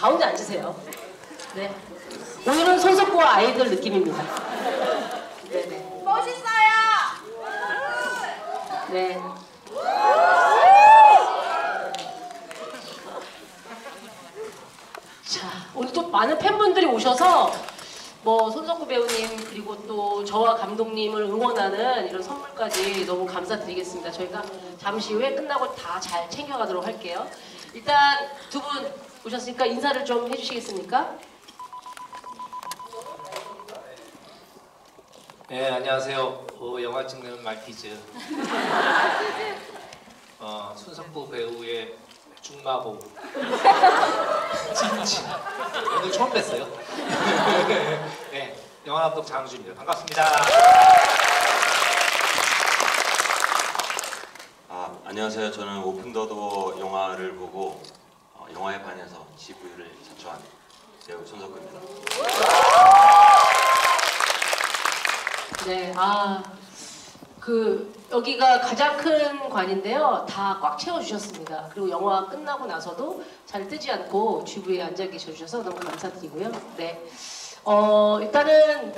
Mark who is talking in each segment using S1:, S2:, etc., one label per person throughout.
S1: 가운데 앉으세요. 네. 오늘은 손석구와 아이들 느낌입니다. 네네.
S2: 멋있어요.
S1: 네. 자, 오늘 또 많은 팬분들이 오셔서 뭐 손석구 배우님 그리고 또 저와 감독님을 응원하는 이런 선물까지 너무 감사드리겠습니다. 저희가 잠시 후에 끝나고 다 잘 챙겨가도록 할게요. 일단 두 분 오셨으니까 인사를 좀 해주시겠습니까?
S3: 네, 안녕하세요. 영화 찍는 말티즈 손석구 배우의 중마고 찐친 오늘 처음 뵀어요. 네, 영화감독 장준입니다. 반갑습니다.
S4: 안녕하세요. 저는 오픈더도어 영화를 보고 영화에 반해서 GV를 자처한 배우 손석구입니다.
S1: 네, 여기가 가장 큰 관인데요. 다 꽉 채워주셨습니다. 그리고 영화 끝나고 나서도 잘 뜨지 않고 GV에 앉아 계셔주셔서 너무 감사드리고요. 네, 일단은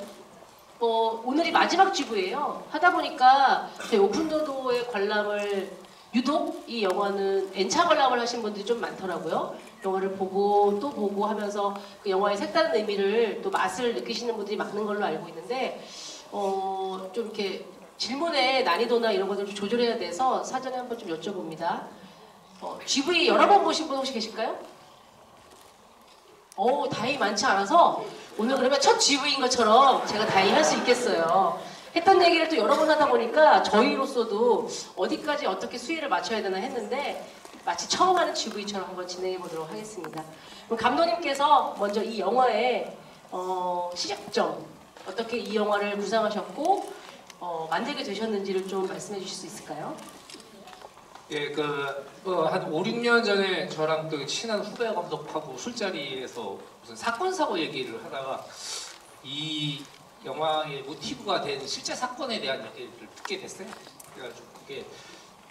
S1: 오늘이 마지막 GV예요. 하다 보니까 저희 오픈도도의 관람을 유독 이 영화는 N차 관람을 하신 분들이 좀 많더라고요. 영화를 보고 또 보고 하면서 그 영화의 색다른 의미를 또 맛을 느끼시는 분들이 많은 걸로 알고 있는데 좀 이렇게 질문의 난이도나 이런 것들 좀 조절해야 돼서 사전에 한번 좀 여쭤봅니다. GV 여러 번 보신 분 혹시 계실까요? 다행히 많지 않아서 오늘 그러면 첫 GV인 것처럼 제가 다행히 할 수 있겠어요. 했던 얘기를 또 여러 번 하다 보니까 저희로서도 어디까지 어떻게 수위를 맞춰야 되나 했는데 마치 처음 하는 GV처럼 한번 진행해 보도록 하겠습니다. 그럼 감독님께서 먼저 이 영화의 시작점, 어떻게 이 영화를 구상하셨고 만들게 되셨는지를 좀 말씀해 주실 수 있을까요?
S3: 예, 한 5, 6년 전에 저랑 또 친한 후배 감독하고 술자리에서 무슨 사건 사고 얘기를 하다가 이 영화의 모티브가 된 실제 사건에 대한 얘기를 듣게 됐어요. 그래가지고 그게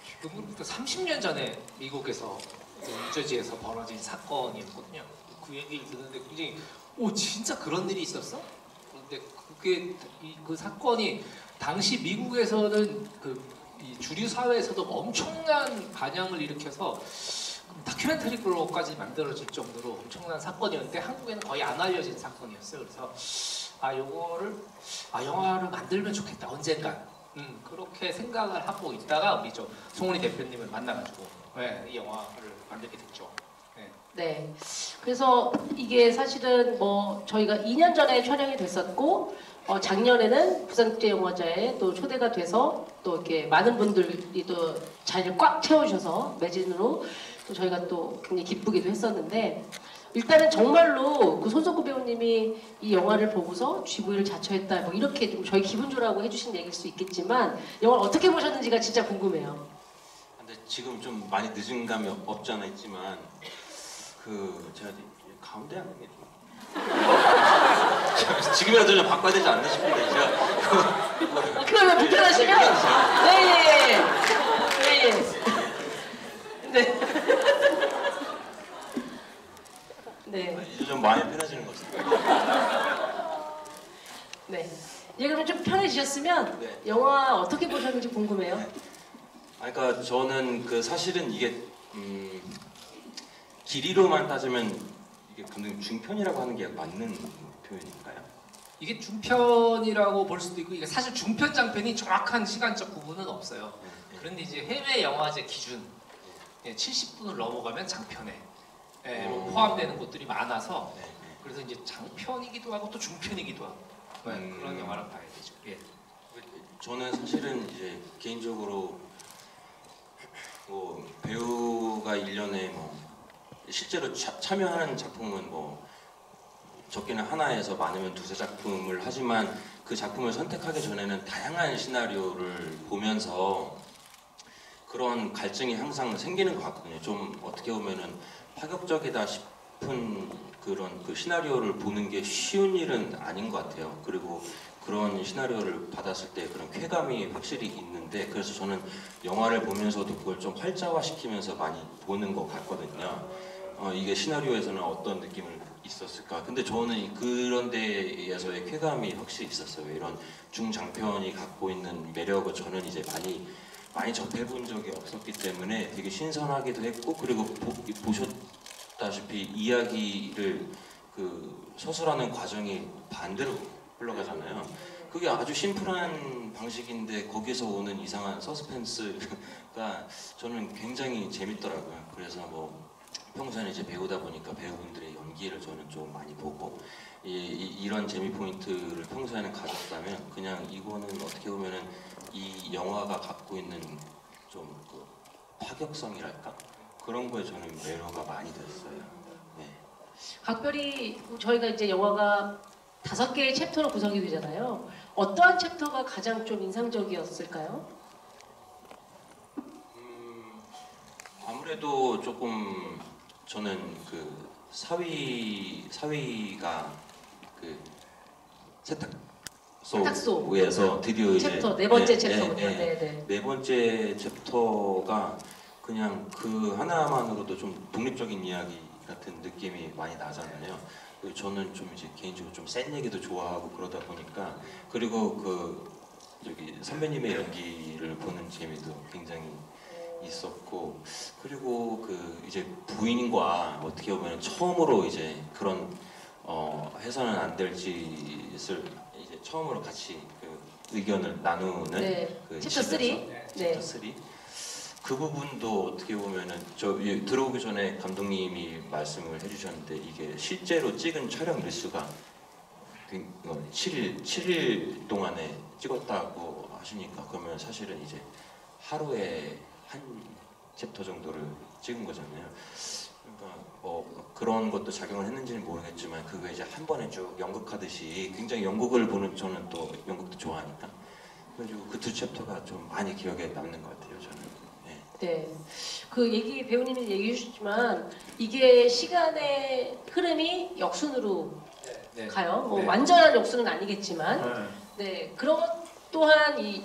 S3: 지금부터 30년 전에 미국에서 뉴저지에서 벌어진 사건이었거든요. 그 얘기를 듣는데 굉장히 진짜 그런 일이 있었어? 그런데 그게 그 사건이 당시 미국에서는 이 주류 사회에서도 엄청난 반향을 일으켜서 다큐멘터리로까지 만들어질 정도로 엄청난 사건이었는데 한국에는 거의 안 알려진 사건이었어요. 그래서 영화를 만들면 좋겠다 언젠간 그렇게 생각을 하고 있다가 우리 송은이 대표님을 만나가지고 이 영화를 만들게 됐죠.
S1: 네. 그래서 이게 사실은 저희가 2년 전에 촬영이 됐었고 작년에는 부산국제영화제에 또 초대가 돼서 또 이렇게 많은 분들이 또 자리를 꽉 채우셔서 매진으로 또 저희가 또 굉장히 기쁘기도 했었는데 일단은 정말로 그 손석구 배우님이 이 영화를 보고서 GV를 자처했다 이렇게 좀 저희 기분 좋으라고 해주신 얘기일 수 있겠지만 영화를 어떻게 보셨는지가 진짜 궁금해요.
S4: 근데 지금 좀 많이 늦은 감이 없지 않아 있지만 제가 가운데 하는 게 지금이라도 좀 바꿔야 되지 않나 싶은데 제가
S1: 그러면 불편하시면 네. 네.
S4: 이제 좀 많이 편해지는 것 같습니다.
S1: 네. 그러면 좀 편해지셨으면
S4: 네.
S1: 영화 어떻게 보셨는지 궁금해요.
S4: 그러니까 저는 사실은 이게 길이로만 따지면 이게 감독님 중편이라고 하는 게 맞는 표현인가요?
S3: 이게 중편이라고 볼 수도 있고 이게 사실 중편 장편이 정확한 시간적 구분은 없어요. 그런데 이제 해외 영화제 기준 70분을 넘어가면 장편에 포함되는 곳들이 많아서 그래서 이제 장편이기도 하고 또 중편이기도 하고 그런 영화를 봐야 되죠.
S4: 저는 사실은 이제 개인적으로 배우가 1년에 실제로 참여하는 작품은 적게는 하나에서 많으면 두세 작품을 하지만 그 작품을 선택하기 전에는 다양한 시나리오를 보면서 그런 갈증이 항상 생기는 것 같거든요. 좀 어떻게 보면은 파격적이다 싶은 그런 시나리오를 보는 게 쉬운 일은 아닌 것 같아요. 그리고 그런 시나리오를 받았을 때 그런 쾌감이 확실히 있는데 그래서 저는 영화를 보면서도 그걸 좀 활자화시키면서 많이 보는 것 같거든요. 이게 시나리오에서는 어떤 느낌을 있었을까. 근데 저는 그런 데에서의 쾌감이 확실히 있었어요. 이런 중장편이 갖고 있는 매력을 저는 이제 많이 접해본 적이 없었기 때문에 되게 신선하기도 했고, 그리고 보셨다시피 이야기를 그 서술하는 과정이 반대로 흘러가잖아요. 그게 아주 심플한 방식인데 거기서 오는 이상한 서스펜스가 저는 굉장히 재밌더라고요. 그래서 뭐 평소에는 이제 배우다 보니까 배우분들의 연기를 저는 좀 많이 보고 이런 재미 포인트를 평소에는 가졌다면, 그냥 이거는 어떻게 보면은 이 영화가 갖고 있는 좀 그 파격성이랄까, 그런 거에 저는 매료가 많이 됐어요. 네.
S1: 각별히 저희가 이제 영화가 5개의 챕터로 구성이 되잖아요. 어떠한 챕터가 가장 좀 인상적이었을까요?
S4: 아무래도 조금 저는 그 사위가 그 세탁소에서 드디어 이제
S1: 챕터 네 번째 챕터군요.
S4: 네 번째 챕터가 그냥 그 하나만으로도 좀 독립적인 이야기 같은 느낌이 많이 나잖아요. 저는 좀 이제 개인적으로 좀 센 얘기도 좋아하고 그러다 보니까, 그리고 그 여기 선배님의 연기를 보는 재미도 굉장히 있었고, 그리고 그 이제 부인과 어떻게 보면 처음으로 이제 그런 해서는 안 될 짓을 이제 처음으로 같이 그 의견을 나누는 그
S1: 챕터 3.
S4: 챕터 3. 그 부분도 어떻게 보면은 저 들어오기 전에 감독님이 말씀을 해주셨는데, 이게 실제로 찍은 촬영 일수가 7일 동안에 찍었다고 하시니까, 그러면 사실은 이제 하루에 한 챕터 정도를 찍은 거잖아요. 그러니까 그런 것도 작용을 했는지는 모르겠지만, 그거 이제 한 번에 쭉 연극하듯이, 굉장히 연극을 보는, 저는 또 연극도 좋아하니까, 그래가지고 그 2 챕터가 좀 많이 기억에 남는 것 같아요, 저는.
S1: 네, 그 배우님이 얘기해 주셨지만 이게 시간의 흐름이 역순으로 가요. 뭐 완전한 역순은 아니겠지만, 그런 또한 이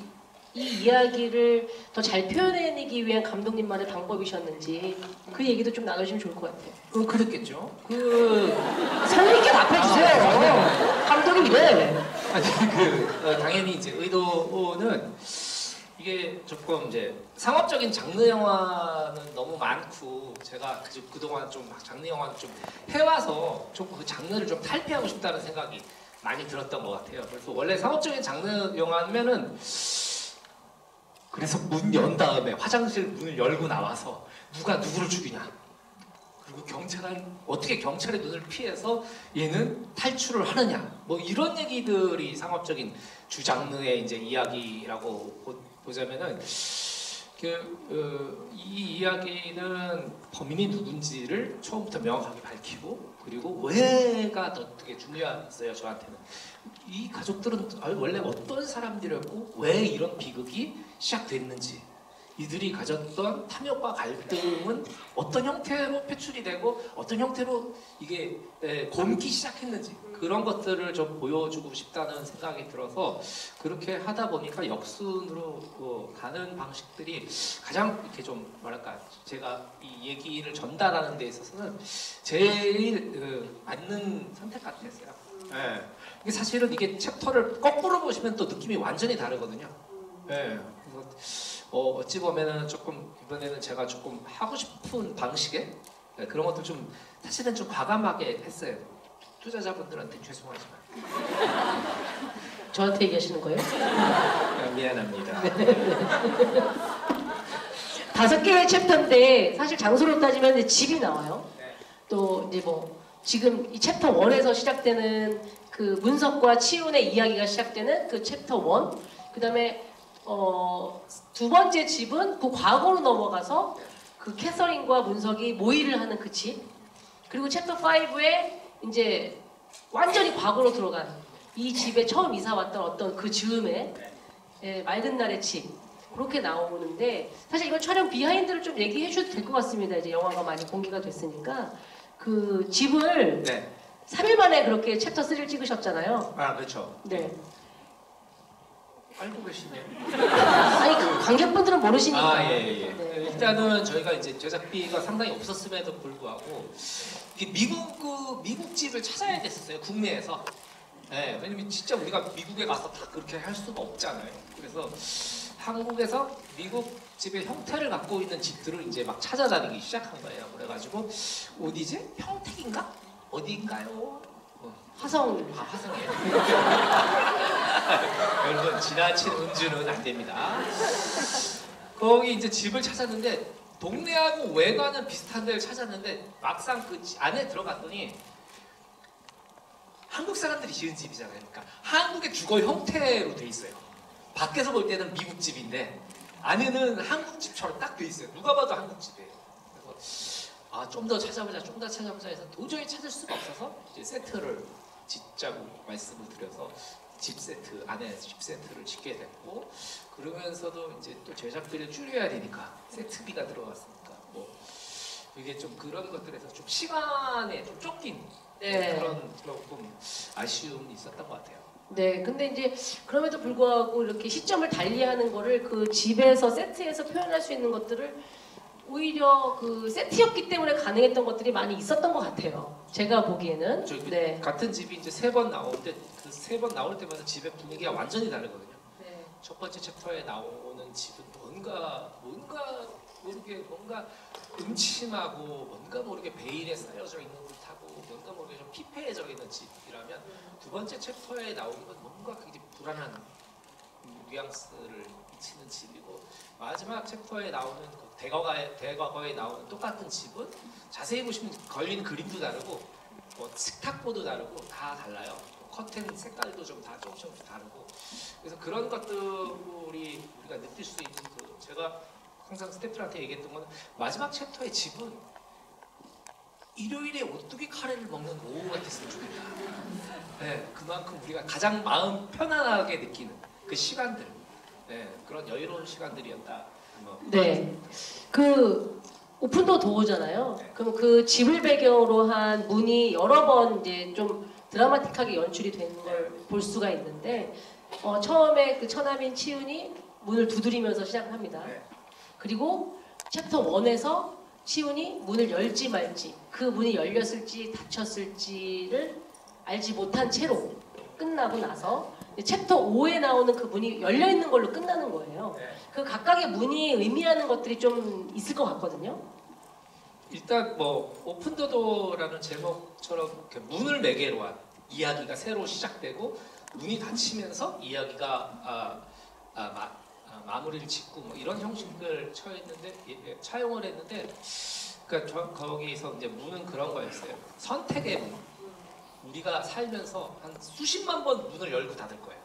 S1: 이야기를 더 잘 표현해내기 위한 감독님만의 방법이셨는지 그 얘기도 좀 나눠주시면 좋을 것 같아요.
S3: 그랬겠죠.
S1: 성의있게 답해주세요. 감독이 이래.
S3: 아니 당연히 이제 의도는 이게 조금 이제 상업적인 장르 영화는 너무 많고, 제가 그동안 좀 장르 영화를 좀 해와서 좀 그 장르를 좀 탈피하고 싶다는 생각이 많이 들었던 것 같아요. 그래서 원래 상업적인 장르 영화면은, 그래서 문 연 다음에 화장실 문을 열고 나와서 누가 누구를 죽이냐, 그리고 경찰은 어떻게 경찰의 눈을 피해서 얘는 탈출을 하느냐, 뭐 이런 얘기들이 상업적인 주장르의 이제 이야기라고 보자면은, 이 이야기는 범인이 누군지를 처음부터 명확하게 밝히고, 그리고 왜가 되게 중요했어요, 저한테는. 이 가족들은 원래 어떤 사람들이었고 왜 이런 비극이 시작됐는지, 이들이 가졌던 탐욕과 갈등은 어떤 형태로 표출이 되고 어떤 형태로 이게 곪기 시작했는지, 그런 것들을 좀 보여주고 싶다는 생각이 들어서 그렇게 하다 보니까 역순으로 가는 방식들이 가장 이렇게 좀 뭐랄까, 제가 이 얘기를 전달하는 데 있어서는 제일 맞는 선택 같았어요. 네. 이게 사실은 이게 챕터를 거꾸로 보시면 또 느낌이 완전히 다르거든요. 네. 그래서 어찌 보면은 조금 이번에는 제가 조금 하고 싶은 방식의 그런 것들 좀 사실은 좀 과감하게 했어요. 투자자분들한테 죄송하지만.
S1: 저한테 얘기하시는 거예요?
S3: 미안합니다.
S1: 5개의 챕터인데 사실 장소로 따지면 이제 집이 나와요. 또 이제 뭐 지금 이 챕터 1에서 시작되는 그 문석과 치훈의 이야기가 시작되는 그 챕터 1, 그 다음에 2번째 집은 그 과거로 넘어가서 그 캐서린과 문석이 모의를 하는 그 집, 그리고 챕터 5에 이제 완전히 과거로 들어간 이 집에 처음 이사 왔던 어떤 그 즈음에 맑은 날의 집, 그렇게 나오는데, 사실 이건 촬영 비하인드를 좀 얘기해 주셔도 될 것 같습니다. 이제 영화가 많이 공개가 됐으니까. 그 집을 3일 만에 그렇게 챕터 3를 찍으셨잖아요.
S3: 아, 그렇죠.
S1: 네.
S3: 알고 계시네요.
S1: 아니 그 관객분들은 모르시니까.
S3: 예.
S1: 네.
S3: 일단은 저희가 이제 제작비가 상당히 없었음에도 불구하고 미국 집을 찾아야 됐었어요, 국내에서. 예, 왜냐면 진짜 우리가 미국에 가서 다 그렇게 할 수가 없잖아요. 그래서 한국에서 미국 집의 형태를 갖고 있는 집들을 이제 막 찾아다니기 시작한 거예요. 그래가지고 어디지? 평택인가? 어디인가요?
S1: 화성.
S3: 아, 화성이에요. 여러분 지나친 운주는 안 됩니다. 거기 이제 집을 찾았는데 동네하고 외관은 비슷한 데를 찾았는데 막상 그 안에 들어갔더니 한국 사람들이 지은 집이잖아요. 그러니까 한국의 주거 형태로 돼 있어요. 밖에서 볼 때는 미국 집인데 안에는 한국 집처럼 딱 돼 있어요. 누가 봐도 한국 집이에요. 그래서 좀 더 찾아보자, 좀 더 찾아보자 해서 도저히 찾을 수가 없어서 이제 세트를 짓자고 말씀을 드려서 집 세트를 짓게 됐고, 그러면서도 이제 또 제작비를 줄여야 되니까 세트비가 들어갔으니까 뭐 이게 좀 그런 것들에서 좀 시간에 좀 쫓긴
S1: 네.
S3: 그런 조금 아쉬움이 있었던 것 같아요.
S1: 네, 근데 이제 그럼에도 불구하고 이렇게 시점을 달리하는 거를 그 집에서 세트에서 표현할 수 있는 것들을 오히려 그 세트였기 때문에 가능했던 것들이 많이 있었던 것 같아요. 제가 보기에는. 네.
S3: 같은 집이 이제 3번 나오는데 그 3번 나올 때마다 집의 분위기가 완전히 다르거든요.
S1: 네.
S3: 첫 번째 챕터에 나오는 집은 뭔가 모르게 뭔가 음침하고 뭔가 모르게 베일에 쌓여져 있는 듯하고 뭔가 모르게 좀 피폐해져 있는 집이라면 두 번째 챕터에 나오는 건 뭔가 굉장히 불안한 뉘앙스를 미치는 집이고, 마지막 챕터에 나오는 그 대과거에 나오는 똑같은 집은 자세히 보시면 걸린 그림도 다르고 뭐 식탁보도 다르고 다 달라요. 커튼 색깔도 좀 다 조금씩 다르고, 그래서 그런 것들이 우리가 느낄 수 있는 그 제가 항상 스태프들한테 얘기했던 거는 마지막 챕터의 집은 일요일에 오뚜기 카레를 먹는 오후 같았으면 좋겠다. 네, 그만큼 우리가 가장 마음 편안하게 느끼는 그 시간들, 네, 그런 여유로운 시간들이었다. 뭐.
S1: 네. 그 오픈도 도어잖아요.
S3: 네.
S1: 그럼 그 집을 배경으로 한 문이 여러 번 이제 좀 드라마틱하게 연출이 되는 걸 볼 수가 있는데 처음에 그 처남인 치훈이 문을 두드리면서 시작을 합니다.
S3: 네.
S1: 그리고 챕터 1에서 치훈이 문을 열지 말지, 그 문이 열렸을지 닫혔을지를 알지 못한 채로 끝나고 나서 챕터 5에 나오는 그 문이 열려 있는 걸로 끝나는 거예요.
S3: 네.
S1: 그 각각의 문이 의미하는 것들이 좀 있을 것 같거든요.
S3: 일단 뭐 오픈더도라는 제목처럼 이렇게 문을 매개로 한 이야기가 새로 시작되고 문이 닫히면서 이야기가 마무리를 짓고 뭐 이런 형식을 차용을 했는데, 그러니까 거기서 이제 문은 그런 거였어요. 선택의 문. 우리가 살면서 한 수십만 번 문을 열고 닫을 거예요.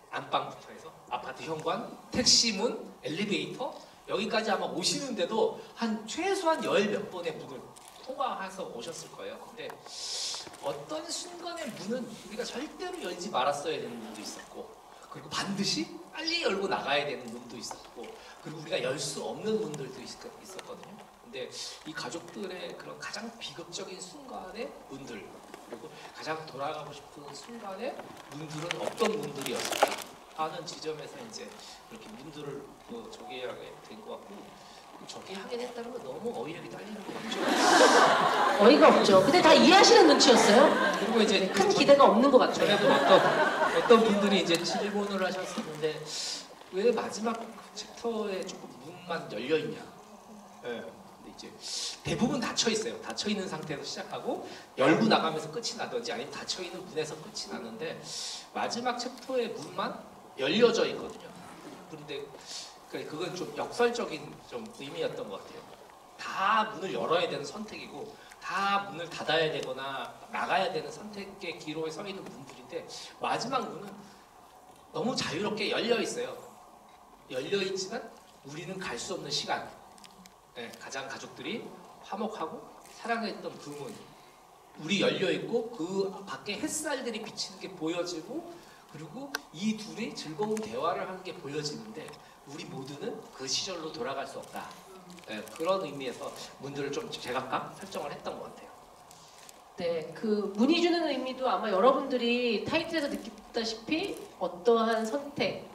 S3: 안방부터 해서 아파트 현관, 택시 문, 엘리베이터, 여기까지 아마 오시는데도 한 최소한 열 몇 번의 문을 통과해서 오셨을 거예요. 근데 어떤 순간의 문은 우리가 절대로 열지 말았어야 되는 문도 있었고, 그리고 반드시 빨리 열고 나가야 되는 문도 있었고, 그리고 우리가 열 수 없는 문들도 있었거든요. 근데 이 가족들의 그런 가장 비극적인 순간의 문들, 그리고 가장 돌아가고 싶은 순간의 문들은 어떤 문들이었을까 하는 지점에서 이제 그렇게 문들을 저기하게 된 것 같고, 저기하게 됐다는 건 너무 어이력이 딸리는 거 같죠.
S1: 어이가 없죠. 근데 다 이해하시는 눈치였어요.
S3: 그리고 이제
S1: 큰 기대가 없는 것 같아요.
S3: 전에도 어떤 분들이 이제 질문을 하셨었는데 왜 마지막 챕터에 조금 문만 열려 있냐. 네. 근데 이제 대부분 닫혀 있어요. 닫혀 있는 상태에서 시작하고 열고 나가면서 끝이 나든지 아니면 닫혀 있는 문에서 끝이 나는데 마지막 챕터의 문만 열려져 있거든요. 그런데 그건 좀 역설적인 좀 의미였던 것 같아요. 다 문을 열어야 되는 선택이고 다 문을 닫아야 되거나 나가야 되는 선택의 기로에 서 있는 문들인데 마지막 문은 너무 자유롭게 열려 있어요. 열려 있지만 우리는 갈 수 없는 시간. 네, 가장 가족들이 화목하고 사랑했던 그 문. 우리 열려 있고 그 밖에 햇살들이 비치는 게 보여지고, 그리고 이 둘이 즐거운 대화를 하는 게 보여지는데 우리 모두는 그 시절로 돌아갈 수 없다. 네, 그런 의미에서 문들을 좀 제각각 설정을 했던 것 같아요.
S1: 네, 그 문이 주는 의미도 아마 여러분들이 타이틀에서 느꼈다시피 어떠한 선택,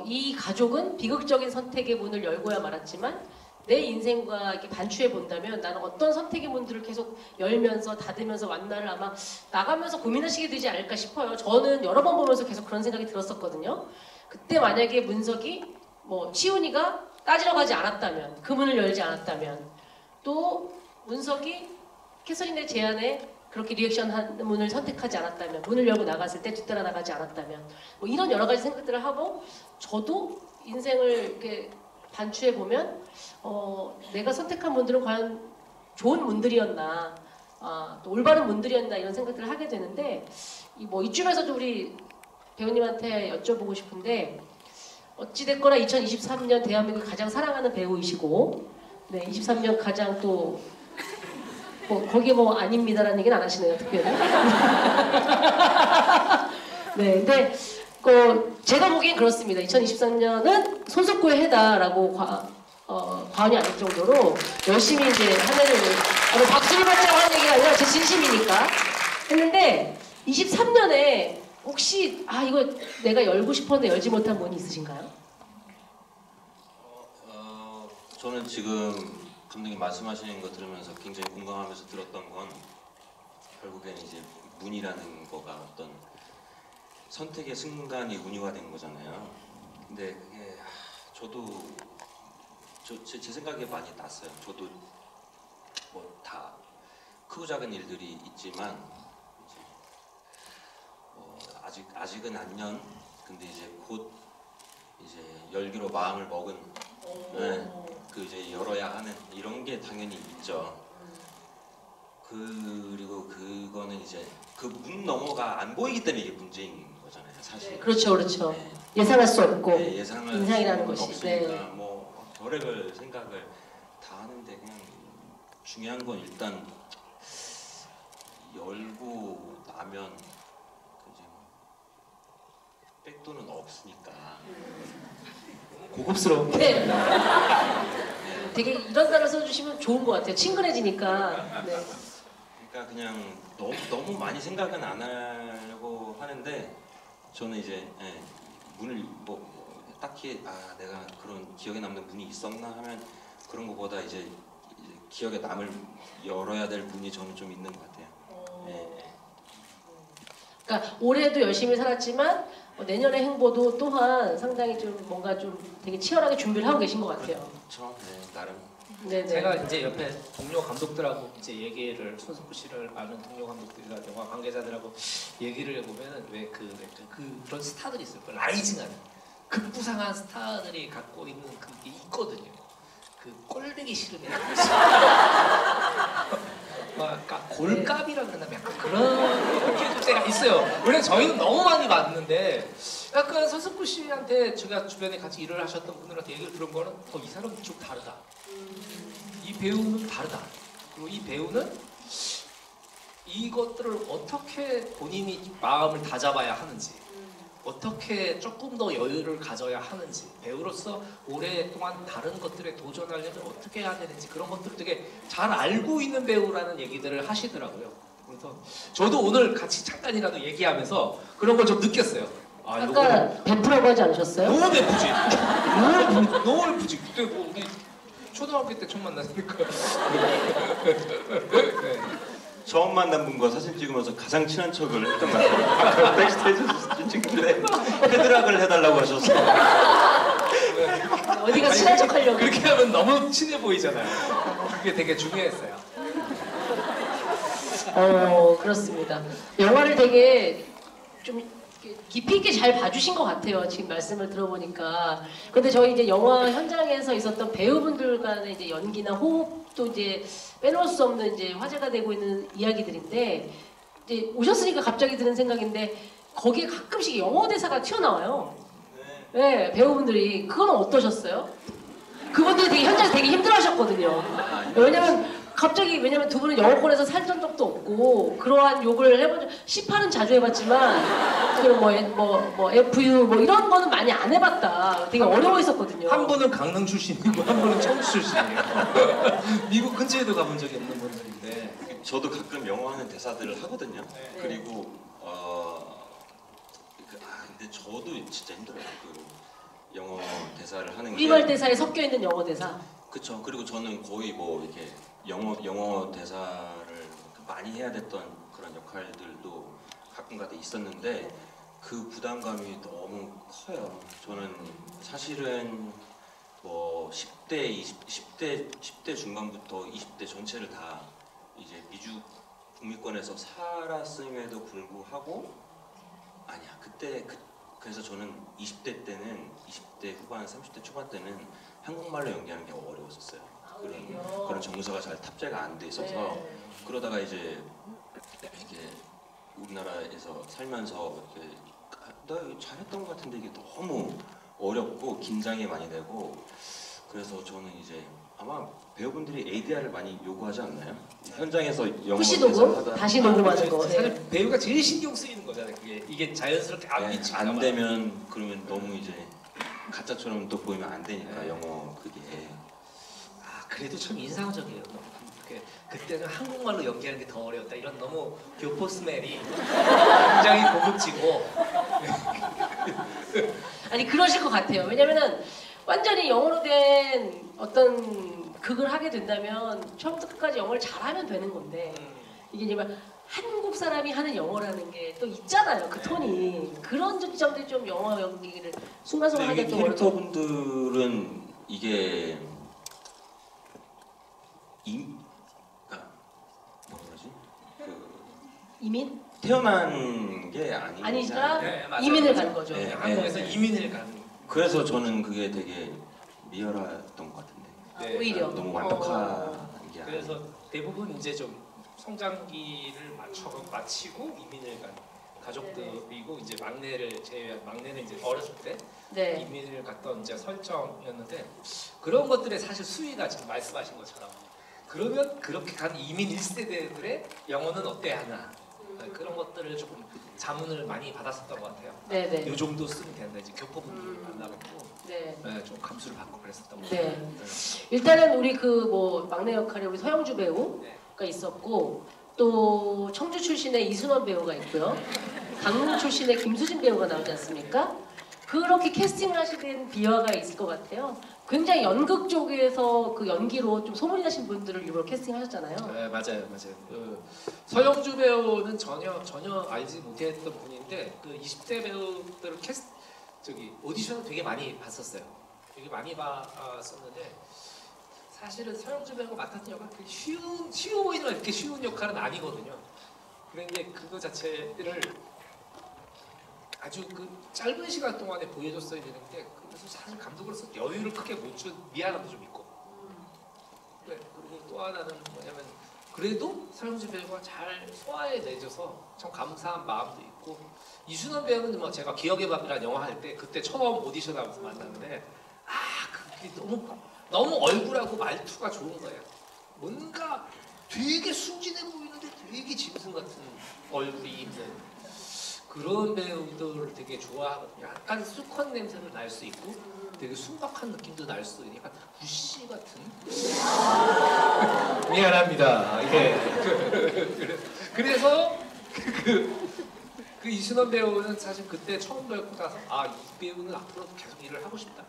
S1: 이 가족은 비극적인 선택의 문을 열고야 말았지만 내 인생과 이렇게 반추해 본다면 나는 어떤 선택의 문들을 계속 열면서 닫으면서 만나를 아마 나가면서 고민하시게 되지 않을까 싶어요. 저는 여러 번 보면서 계속 그런 생각이 들었었거든요. 그때 만약에 문석이 뭐 치훈이가 따지러 가지 않았다면, 그 문을 열지 않았다면, 또 문석이 캐서린의 제안에 그렇게 리액션하는 문을 선택하지 않았다면, 문을 열고 나갔을 때 뒤따라 나가지 않았다면, 뭐 이런 여러 가지 생각들을 하고 저도 인생을 이렇게 반추해 보면 내가 선택한 문들은 과연 좋은 문들이었나, 또 올바른 문들이었나 이런 생각들을 하게 되는데 뭐 이쯤에서도 우리 배우님한테 여쭤보고 싶은데 어찌됐거나 2023년 대한민국 가장 사랑하는 배우이시고 네 23년 가장 또 뭐 거기에 뭐 아닙니다라는 얘기는 안 하시네요 특별히. 네, 근데 제가 보기엔 그렇습니다. 2023년은 손석구의 해다라고 과언이 아닐 정도로 열심히 이제 한 해를 박수를 받자고 하는 얘기가 아니라 제 진심이니까 했는데 23년에 혹시 이거 내가 열고 싶었는데 열지 못한 문이 있으신가요?
S4: 저는 지금 감독님 말씀하시는 거 들으면서 굉장히 공감하면서 들었던 건 결국엔 이제 문이라는 거가 어떤 선택의 순간이 운유화된 거잖아요. 근데 그게 저도 제 생각에 많이 났어요. 저도 뭐 다 크고 작은 일들이 있지만 이제 아직은 안녕. 근데 이제 곧 이제 열기로 마음을 먹은 그 이제 열어야 하는 이런 게 당연히 있죠. 그리고 그거는 이제 그 문 너머가 안 보이기 때문에 이게 문제인 거잖아요, 사실.
S1: 네, 그렇죠, 그렇죠.
S4: 네.
S1: 예상할 수 없고
S4: 네, 예상할
S1: 인상이라는
S4: 수
S1: 것이.
S4: 없으니까
S1: 네.
S4: 뭐 별의별 생각을 다 하는데 그냥 중요한 건 일단 열고 나면 이제 백도는 없으니까.
S3: 고급스러운.
S1: 네. 되게 이런 단어 써주시면 좋은 것 같아요. 친근해지니까. 네.
S4: 그러니까 그냥 너무 많이 생각은 안 하려고 하는데 저는 이제 문을 뭐 딱히 내가 그런 기억에 남는 문이 있었나 하면 그런 것보다 이제 기억에 남을 열어야 될 문이 저는 좀 있는 것 같아요.
S1: 그러니까 올해도 열심히 살았지만 내년의 행보도 또한 상당히 좀 뭔가 좀 되게 치열하게 준비를 하고 계신 것 같아요.
S4: 그렇죠. 네, 나름.
S1: 네네.
S3: 제가 이제 옆에 동료 감독들하고 이제 얘기를 손석구 씨를 아는 동료 감독들이나 영화 관계자들하고 얘기를 해보면은 왜 그런 스타들이 있어요. 그 라이징한 급부상한 스타들이 갖고 있는 그게 있거든요. 그 꼴보기 싫으면 약간 골갑이라 그러나 약간 그런 느낌가 있어요. 원래 저희는 너무 많이 봤는데 약간 손석구 씨한테 제가 주변에 같이 일을 하셨던 분들한테 얘기를 들은 거는 이 사람은 좀 다르다. 이 배우는 다르다. 그리고 이 배우는 이것들을 어떻게 본인이 마음을 다잡아야 하는지, 어떻게 조금 더 여유를 가져야 하는지, 배우로서 오랫동안 다른 것들에 도전하려면 어떻게 해야 되는지 그런 것들을 되게 잘 알고 있는 배우라는 얘기들을 하시더라고요. 그래서 저도 오늘 같이 잠깐이라도 얘기하면서 그런 걸 좀 느꼈어요.
S1: 아까 베프라고 하지 않으셨어요?
S3: 너무 예쁘지? 너무 예쁘지? 그때 뭐 우리 초등학교 때 처음 만났으니까. 네.
S4: 처음 만난 분과 사진 찍으면서 가장 친한 척을 했던 것 같아요. 백스테이지에서 찍는데 헤드락을 해달라고 하셨어요.
S1: 어디가 친한 척 하려고.
S3: 그렇게 하면 너무 친해 보이잖아요. 그게 되게 중요했어요.
S1: 그렇습니다. 영화를 되게 좀 깊이 있게 잘 봐주신 것 같아요. 지금 말씀을 들어보니까. 그런데 저희 이제 영화 현장에서 있었던 배우분들 간의 이제 연기나 호흡도 이제 빼놓을 수 없는 이제 화제가 되고 있는 이야기들인데 이제 오셨으니까 갑자기 드는 생각인데 거기에 가끔씩 영어 대사가 튀어나와요. 네, 배우분들이 그건 어떠셨어요? 그분들이 되게 현장에서 되게 힘들어하셨거든요. 왜냐면 두 분은 영어권에서 살던 적도 없고 그러한 욕을 해본 적 18은 자주 해봤지만 그리고 뭐 FU 뭐 이런 거는 많이 안 해봤다. 되게 어려워했었거든요.
S3: 한 분은 강릉 출신이고 한 분은 청주 출신이에요. 미국 근처에도 가본 적이 없는 분들인데
S4: 저도 가끔 영어 하는 대사들을 하거든요.
S3: 네.
S4: 그리고 근데 저도 진짜 힘들어요. 영어 대사를 하는 게
S1: 우리말 대사에 섞여 있는 영어 대사.
S4: 그쵸. 그리고 저는 거의 뭐 이렇게 영어 대사를 많이 해야 됐던 그런 역할들도 가끔가다 있었는데 그 부담감이 너무 커요. 저는 사실은 뭐 10대 중반부터 20대 전체를 다 이제 미주 북미권에서 살았음에도 불구하고 아니야 그래서 저는 20대 때는 20대 후반 30대 초반 때는 한국말로 연기하는 게 어려웠었어요. 그런 정서가 잘 탑재가 안 돼 있어서
S1: 네.
S4: 그러다가 이제 이게 우리나라에서 살면서 이렇게 나 이거 잘했던 것 같은데 이게 너무 어렵고 긴장이 많이 되고 그래서 저는 이제 아마 배우분들이 ADR을 많이 요구하지 않나요? 현장에서 영어
S1: 푸시
S4: 대사를
S1: 녹음?
S4: 하다
S1: 다시 녹음하는 거.
S3: 사실 배우가 제일 신경 쓰이는 거잖아요. 이게 자연스럽게 안
S4: 네,
S3: 미칠까
S4: 안
S3: 봐.
S4: 되면 그러면 너무 이제 가짜처럼 또 보이면 안 되니까
S3: 네.
S4: 영어 그게
S3: 아 그래도 참 인상적이에요. 그때는 한국말로 연기하는 게 더 어려웠다. 이런 너무 교포 스멜이 굉장히 고급지고
S1: 아니 그러실 것 같아요. 왜냐면은 완전히 영어로 된 어떤 극을 하게 된다면 처음부터 끝까지 영어를 잘하면 되는 건데 이게 이제 막 한국 사람이 하는 영어라는 게 또 있잖아요. 그 톤이 그런 점들이 좀 영어 연기를 순간순간하게
S4: 근데
S1: 또
S4: 이게
S1: 어렵죠.
S4: 캐릭터분들은 이게 뭐라 그러지?
S1: 이민?
S4: 태어난 게
S1: 아니니까
S4: 아니잖아요.
S3: 네, 맞아요.
S1: 이민을 가는 거죠.
S4: 네.
S3: 한국에서 이민을 가는.
S4: 그래서 저는 그게 되게 리얼했던 것 같은데
S1: 아,
S3: 네,
S1: 오히려
S4: 너무 완벽한 게 아니라
S3: 그래서 대부분 이제 좀 성장기를 마치고 이민을 간 가족들이고 이제 막내를 제외한 막내는 이제 어렸을 때
S1: 네.
S3: 이민을 갔던 이제 설정이었는데 그런 것들의 사실 수위가 지금 말씀하신 것처럼 그러면 그렇게 간 이민 1세대들의 영어는 어때야 하나 그런 것들을 조금 자문을 많이 받았었던 것 같아요.
S1: 네네.
S3: 요 정도 쓰면 된다 이제 교포분들 만나뵙고
S1: 네.
S3: 좀 감수를 받고 그랬었던 것
S1: 네.
S3: 같아요.
S1: 일단은 우리 그 뭐 막내 역할에 우리 서영주 배우가
S3: 네.
S1: 있었고 또 청주 출신의 이순원 배우가 있고요. 강릉 출신의 김수진 배우가 나오지 않습니까? 그렇게 캐스팅을 하시게 된 비화가 있을 것 같아요. 굉장히 연극 쪽에서 그 연기로 좀 소문이 나신 분들을 일부러 캐스팅하셨잖아요.
S3: 네, 맞아요. 서영주 배우는 전혀 알지 못했던 분인데 그 20대 배우들을 오디션을 되게 많이 봤었어요. 되게 많이 봤었는데 사실은 서영주 배우가 맡았던 역할은 그렇게 쉬워 보이지만 이렇게 쉬운 역할은 아니거든요. 그런데 그거 자체를 아주 그 짧은 시간 동안에 보여줬어야 되는데 그래서 사실 감독으로서 여유를 크게 못 준 미안함도 좀 있고. 네, 그리고 또 하나는 뭐냐면 그래도 서영주 배우가 잘 소화해내줘서 참 감사한 마음도 있고 이순원 배우는 뭐 제가 기억의 밤이라는 영화 할 때 그때 처음 오디션하면서 만났는데 그게 너무 얼굴하고 말투가 좋은 거예요. 뭔가 되게 순진해 보이는데 되게 짐승 같은 얼굴이 있는 그런 배우들을 되게 좋아하거든요. 약간 수컷 냄새도 날 수 있고 되게 순박한 느낌도 날 수 있고 약간 구씨 같은 미안합니다. 그래서 그 이순원 배우는 사실 그때 처음 뵙고 나서 이 배우는 앞으로도 계속 일을 하고 싶다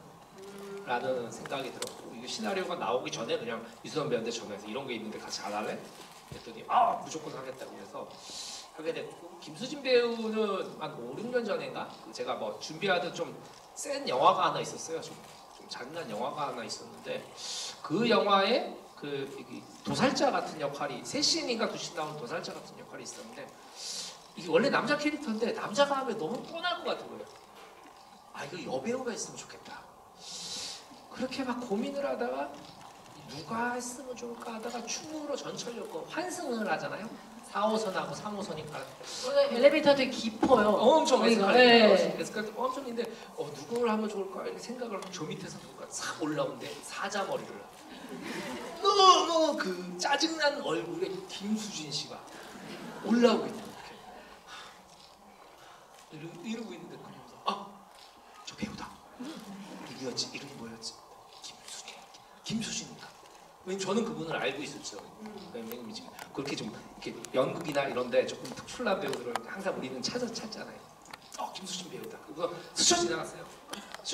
S3: 라는 생각이 들었고 이게 시나리오가 나오기 전에 그냥 이순원 배우한테 전화해서 이런 게 있는데 같이 안 할래? 그랬더니 무조건 하겠다고 해서 하게 됐고 김수진 배우는 한 5, 6년 전인가 제가 뭐 준비하던 좀 센 영화가 하나 있었어요. 좀 잔인한 영화가 하나 있었는데 그 영화에 그 도살자 같은 역할이 3씬인가 2씬 나오는 도살자 같은 역할이 있었는데 이게 원래 남자 캐릭터인데 남자가 하면 너무 뻔할 것 같은 거예요. 이거 여배우가 있으면 좋겠다. 그렇게 막 고민을 하다가 누가 했으면 좋을까 하다가 충무로 전철역과 환승을 하잖아요. 4호선하고 3호선이니까
S1: 엘리베이터 되게 깊어요.
S3: 엄청
S1: 거기가.
S3: 네. 그래서 엄청인데 누구를 하면 좋을까 이렇게 생각을 하면 저 밑에서 누가 싹 올라오는데 사자머리를 너무 그 짜증난 얼굴에 김수진 씨가 올라오고 있는 이렇게 이러고 있는데 그러면서 저 배우다. 누구였지? 이름이 뭐였지? 김수진인가? 왜냐면 저는 그분을 알고 있었죠. 왜냐면 지금 그렇게 좀 이렇게 연극이나 이런데 조금 특출난 배우들을 항상 우리는 찾잖아요. 김수진 배우다. 그거 스쳐 지나갔어요.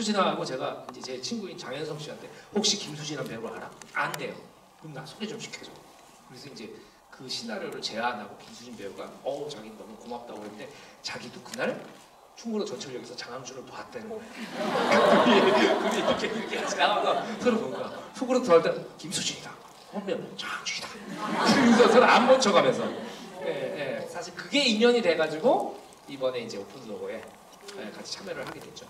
S3: 수진아하고 제가 이제 제 친구인 장현성 씨한테 혹시 김수진이라는 배우를 알아? 안 돼요. 그럼 나 소개 좀 시켜줘. 그래서 이제 그 시나리오를 제안하고 김수진 배우가 자기 너무 고맙다고 그랬는데 자기도 그날 충무로 전철역에서 장항준을 봤다는 거예요. 둘이 이렇게 지나가서 서로 뭔가 속으로 들어갈 때 김수진이다. 하면 장항준이다. 그래서 서로 안 멈춰가면서 사실 그게 인연이 돼가지고 이번에 이제 오픈 로고에 같이 참여를 하게 됐죠.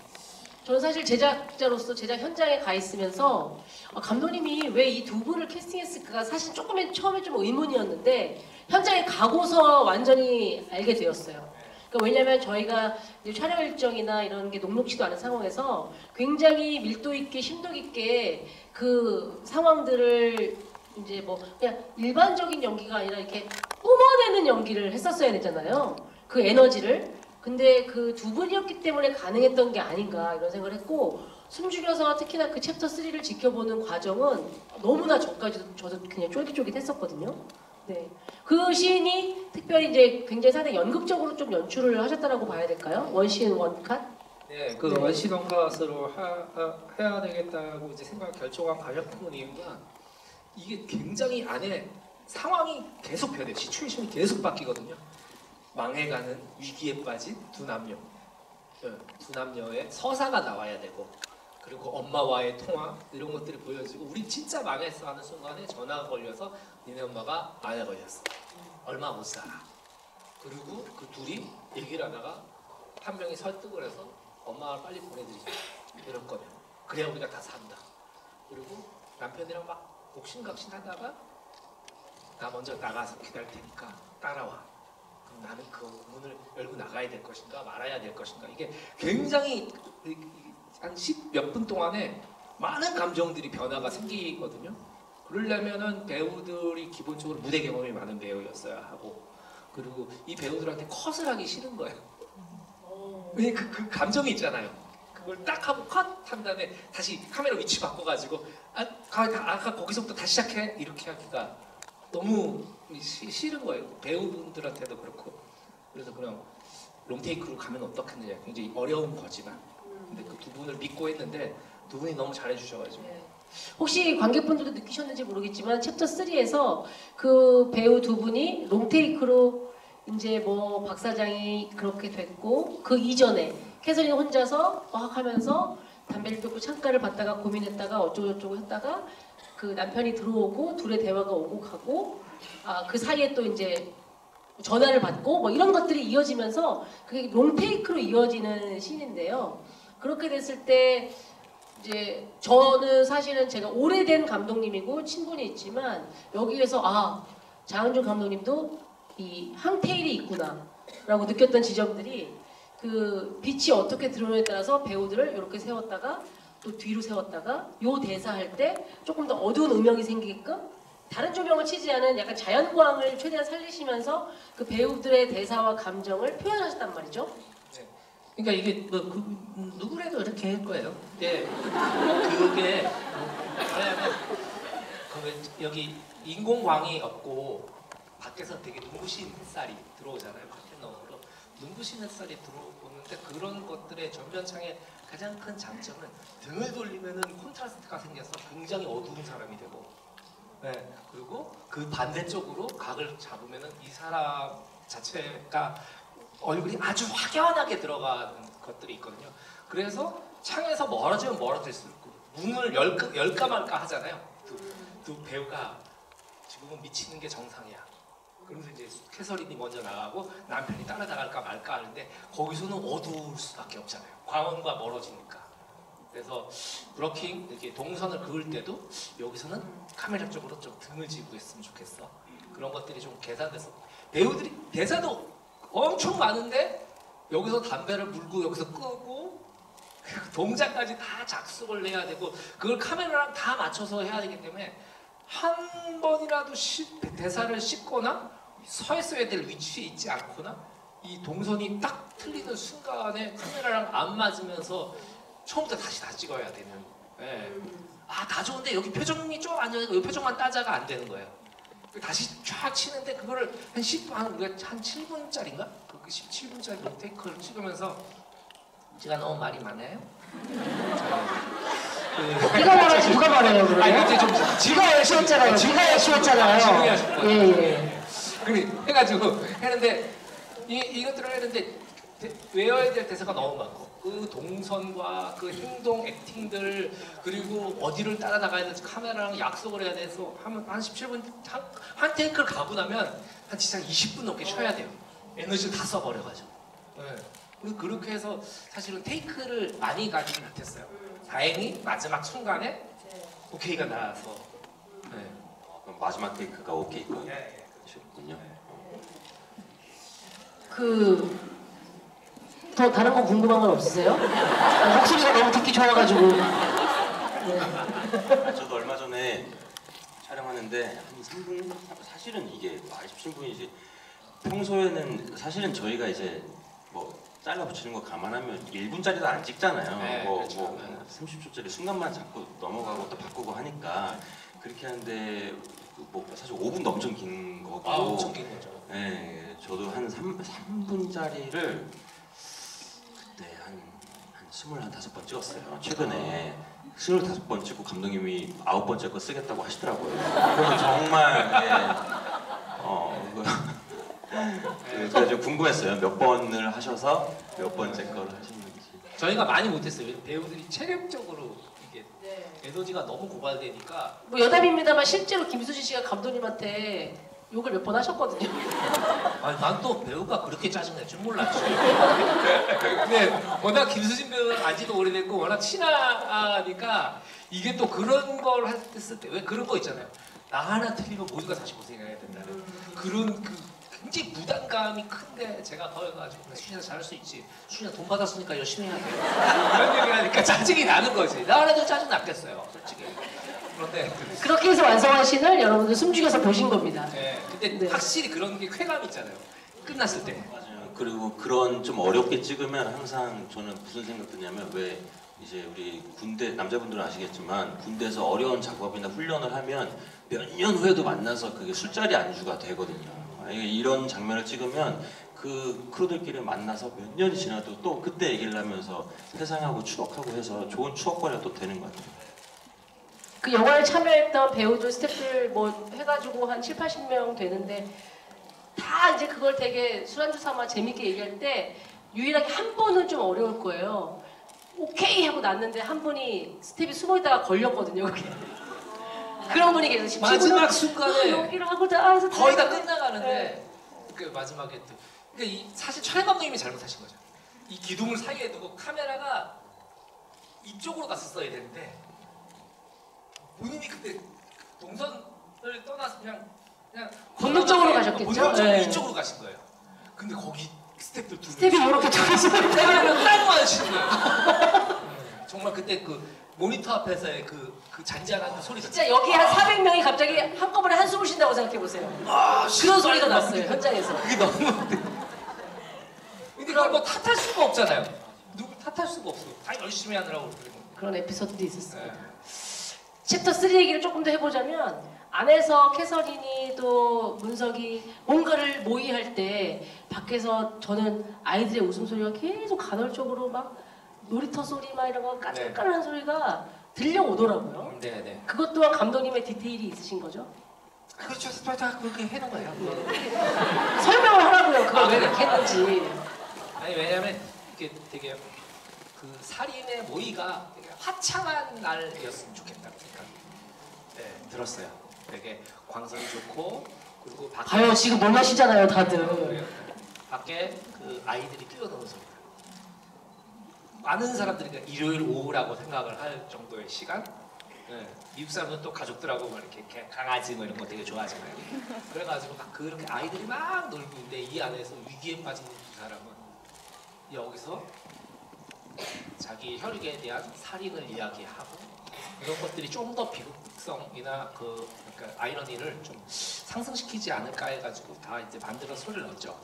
S1: 저는 사실 제작자로서 제작 현장에 가 있으면서 감독님이 왜 이 두 분을 캐스팅했을까 사실 조금은 처음에 좀 의문이었는데 현장에 가고서 완전히 알게 되었어요. 그러니까 왜냐하면 저희가 이제 촬영 일정이나 이런 게 녹록지도 않은 상황에서 굉장히 밀도 있게 심도 있게 그 상황들을 이제 뭐 그냥 일반적인 연기가 아니라 이렇게 뿜어내는 연기를 했었어야 되잖아요. 그 에너지를. 근데 그 두 분이었기 때문에 가능했던 게 아닌가 이런 생각을 했고 숨죽여서 특히나 그 챕터 3를 지켜보는 과정은 너무나 저도 그냥 쫄깃쫄깃했었거든요. 네, 그 시인이 특별히 이제 굉장히 상당히 연극적으로 좀 연출을 하셨다라고 봐야 될까요? 원시인 원컷?
S3: 네, 그
S1: 네.
S3: 원시 원컷으로 해야 되겠다고 이제 결정한 가장 큰 이유가 이게 굉장히 안에 상황이 계속 변해요. 시츄에이션이 계속 바뀌거든요. 망해가는 위기에 빠진 두 남녀의 서사가 나와야 되고 그리고 엄마와의 통화 이런 것들이 보여지고 우리 진짜 망했어 하는 순간에 전화가 걸려서 니네 엄마가 암에 걸렸어. 얼마 못 살아. 그리고 그 둘이 얘기를 하다가 한 명이 설득을 해서 엄마를 빨리 보내드리자. 이럴 거면 그래야 우리가 다 산다. 그리고 남편이랑 막 옥신각신 하다가 나 먼저 나가서 기다릴 테니까 따라와. 그럼 나는 그 문을 열고 나가야 될 것인가 말아야 될 것인가 이게 굉장히 한 10몇 분 동안에 많은 감정들이 변화가 생기거든요. 그러려면은 배우들이 기본적으로 무대 경험이 많은 배우였어야 하고 그리고 이 배우들한테 컷을 하기 싫은 거예요. 왜 그 감정이 있잖아요. 그걸 딱 하고 컷 한 다음에 다시 카메라 위치 바꿔가지고 아까 거기서부터 다시 시작해 이렇게 하기가 너무 싫은 거예요. 배우분들한테도 그렇고 그래서 그냥 롱테이크로 가면 어떻겠느냐 굉장히 어려운 거지만 근데 그 두 분을 믿고 했는데 두 분이 너무 잘해주셔가지고
S1: 네. 혹시 관객분들도 느끼셨는지 모르겠지만 챕터 3에서 그 배우 두 분이 롱테이크로 이제 뭐 박 사장이 그렇게 됐고 그 이전에 캐서린 혼자서 막 하면서 담배를 피우고 창가를 봤다가 고민했다가 어쩌고저쩌고 했다가 그 남편이 들어오고 둘의 대화가 오고 가고 그 사이에 또 이제 전화를 받고 뭐 이런 것들이 이어지면서 그게 롱테이크로 이어지는 씬인데요. 그렇게 됐을 때 이제 저는 사실은 제가 오래된 감독님이고 친분이 있지만 여기에서 장항준 감독님도 이 항테일이 있구나 라고 느꼈던 지점들이 그 빛이 어떻게 들어오느냐에 따라서 배우들을 이렇게 세웠다가 또 뒤로 세웠다가 요 대사할 때 조금 더 어두운 음영이 생기게끔 다른 조명을 치지 않은 약간 자연광을 최대한 살리시면서 그 배우들의 대사와 감정을 표현하셨단 말이죠.
S3: 네. 그러니까 이게 누구라도 이렇게 할 거예요. 근데 그게 왜냐면 여기 인공광이 없고 밖에서 되게 눈부신 햇살이 들어오잖아요. 파텐너로 눈부신 햇살이 들어오는데 그런 것들의 전면창의 가장 큰 장점은 등을 돌리면은 콘트라스트가 생겨서 굉장히 어두운 사람이 되고 네. 그리고 그 반대쪽으로 각을 잡으면은 이 사람 자체가 얼굴이 아주 확연하게 들어가는 것들이 있거든요. 그래서 창에서 멀어지면 멀어질수록 문을 열까 말까 하잖아요. 두 배우가 지금은 미치는 게 정상이야. 그러면서 이제 캐서린이 먼저 나가고 남편이 따라나갈까 말까 하는데 거기서는 어두울 수밖에 없잖아요. 광원과 멀어지니까. 그래서 브로킹 이렇게 동선을 그을 때도 여기서는 카메라 쪽으로 좀 등을 지고 했으면 좋겠어. 그런 것들이 좀 계산돼서 배우들이 대사도 엄청 많은데 여기서 담배를 물고 여기서 끄고 동작까지 다 작속을 해야 되고 그걸 카메라랑 다 맞춰서 해야 되기 때문에 한 번이라도 대사를 씹거나 서 있어야 될 위치에 있지 않거나 이 동선이 딱 틀리는 순간에 카메라랑 안 맞으면서 처음부터 다시 다 찍어야 되는. 예. 다 좋은데 여기 표정이 좀 안 좋으니까 이 표정만 따자가 안 되는 거예요. 다시 쫙 치는데 그거를 우리가 한 7분짜리인가? 그 17분짜리 롱테이크를 찍으면서 제가 너무 말이 많아요?
S1: 네가 말하지 누가 말해요 그러면?
S3: 아니 이제 좀
S1: 지가 쉬웠잖아요. 지가 쉬웠잖아요.
S3: 지금이 하실 거예요.
S1: 예.
S3: 그래 해가지고 했는데 이것들을 했는데 외워야 될 대사가 너무 많고 그 동선과 그 행동 액팅들 그리고 어디를 따라 나가야 될지 카메라랑 약속을 해야 돼서 하면 한 17분 한 테이크를 가고 나면 한 진짜 20분 넘게 쉬어야 돼요. 에너지를 다 써버려가지고. 네. 그래서 그렇게 해서 사실은 테이크를 많이 가지는 못했어요. 다행히 마지막 순간에 오케이가 나와서. 네.
S4: 그럼 마지막 테이크가 오케이 거군요.
S3: 네.
S1: 더 다른 거 궁금한 건 없으세요? 목소리가 너무 듣기 좋아가지고.
S4: 저도 얼마 전에 촬영하는데 한 3분? 사실은 이게 말 17분이지 평소에는 사실은 저희가 이제 뭐 잘라 붙이는 거 감안하면 1분짜리도 안 찍잖아요.
S3: 네,
S4: 뭐,
S3: 그렇죠.
S4: 뭐 30초짜리 순간만 자꾸 넘어가고 또 바꾸고 하니까 그렇게 하는데 뭐 사실 5분도 엄청 긴 거고
S3: 엄청 긴 거죠.
S4: 네, 저도 한 3분짜리를 그때 한 25번 찍었어요. 최근에 25번 찍고 감독님이 9번째 거 쓰겠다고 하시더라고요. 그래서 정말 그래서 궁금했어요. 몇 번을 하셔서 몇 번째 걸 하셨는지.
S3: 저희가 많이 못했어요. 배우들이 체력적으로 이게 에너지가 너무 고갈되니까.
S1: 뭐 여담입니다만 실제로 김수지 씨가 감독님한테 욕을 몇 번 하셨거든요.
S3: 아니 난 또 배우가 그렇게 짜증낼 줄 몰랐지. 근데 워낙 김수진 배우는 안지도 오래됐고 워낙 친하니까 이게 또 그런 걸 했을 때 왜 그런 거 있잖아요. 나 하나 틀리면 모두가 다시 고생해야 된다는 그런 굉장히 부담감이 큰데 제가 거여가지고 수진아 잘할 수 있지. 수진아 돈 받았으니까 열심히 해야 돼. 이런 얘기를 하니까 짜증이 나는 거지. 나 하나도 짜증 났겠어요, 솔직히. 그런데
S1: 그렇게 해서 완성한 씬을 여러분들 숨죽여서 보신 겁니다.
S3: 근데
S1: 네.
S3: 확실히 그런 게 쾌감 있잖아요. 끝났을 때.
S4: 맞아요. 그리고 그런 좀 어렵게 찍으면 항상 저는 무슨 생각 드냐면 왜 이제 우리 군대 남자분들은 아시겠지만 군대에서 어려운 작업이나 훈련을 하면 몇 년 후에도 만나서 그게 술자리 안주가 되거든요. 이런 장면을 찍으면 그 크루들끼리 만나서 몇 년이 지나도 또 그때 얘기를 하면서 회상하고 추억하고 해서 좋은 추억거리가 또 되는 것 같아요.
S1: 그 영화에 참여했던 배우들, 스태프들 뭐 해가지고 한 7, 80명 되는데 다 이제 그걸 되게 술안주 삼아 재밌게 얘기할 때 유일하게 한 분은 좀 어려울 거예요. 오케이 하고 났는데 한 분이 스텝이 숨어있다가 걸렸거든요. 그게. 그런 분이 계세요.
S3: 마지막 순간에
S1: 여기를 하고자 해서
S3: 거의 다 끝나가는데 그 마지막에 또 그러니까 사실 촬영 감독님이 잘못하신 거죠. 이 기둥을 사이에 두고 카메라가 이쪽으로 갔었어야 되는데 본인이 그때 동선을 떠나서 그냥
S1: 본능적으로 가셨겠죠?
S3: 본능적으로
S1: 네.
S3: 이쪽으로 가신 거예요. 근데 거기 스텝들 두
S1: 스텝이 이렇게 돌아서
S3: 스텝이랑 딴거 하시는 거예요. 정말 그때 그 모니터 앞에서의 그 잔잔한 그 소리
S1: 진짜 여기 한 400명이 갑자기 한꺼번에 한숨을 쉰다고 생각해 보세요. 그런 소리가 났어요 현장에서.
S3: 그게 너무 근데 그걸 뭐 탓할 수가 없잖아요. 누구 탓할 수가 없어. 다 열심히 하느라고 그러는 거예요.
S1: 그런 에피소드도 있었습니다.
S3: 네.
S1: 챕터 3 얘기를 조금 더 해보자면 안에서 캐서린이 또 문석이 뭔가를 모의할 때 밖에서 저는 아이들의 웃음소리가 계속 간헐적으로 막 놀이터 소리 막 이런 거 까끌까끌한 소리가 들려오더라고요.
S3: 네네.
S1: 그것 또한 감독님의 디테일이 있으신 거죠?
S3: 그렇죠. 다 그렇게 해놓은 거예요.
S1: 설명을 하라고요. 그걸 왜
S3: 네.
S1: 이렇게 했는지.
S3: 아니 왜냐면 이게 되게 그 살인의 모의가 되게 화창한 날이었으면 좋겠다고 생각 들었어요. 되게 광선이 좋고 그리고
S1: 봐요 지금 놀라시잖아요 다들.
S3: 밖에 그 아이들이 뛰어노는 소리. 많은 사람들이 그냥 일요일 오후라고 생각을 할 정도의 시간. 네. 미국 사람은 또 가족들하고 막 이렇게 강아지 뭐 이런 거 되게 좋아하잖아요. 그래가지고 막 그렇게 아이들이 막 놀고 있는데 이 안에서 위기에 빠진 두 사람은 여기서 자기 혈육에 대한 살인을 이야기하고 이런 것들이 좀 더 비극성이나 그러니까 아이러니를 좀 상승시키지 않을까 해가지고 다 이제 만들어 소리를 넣었죠.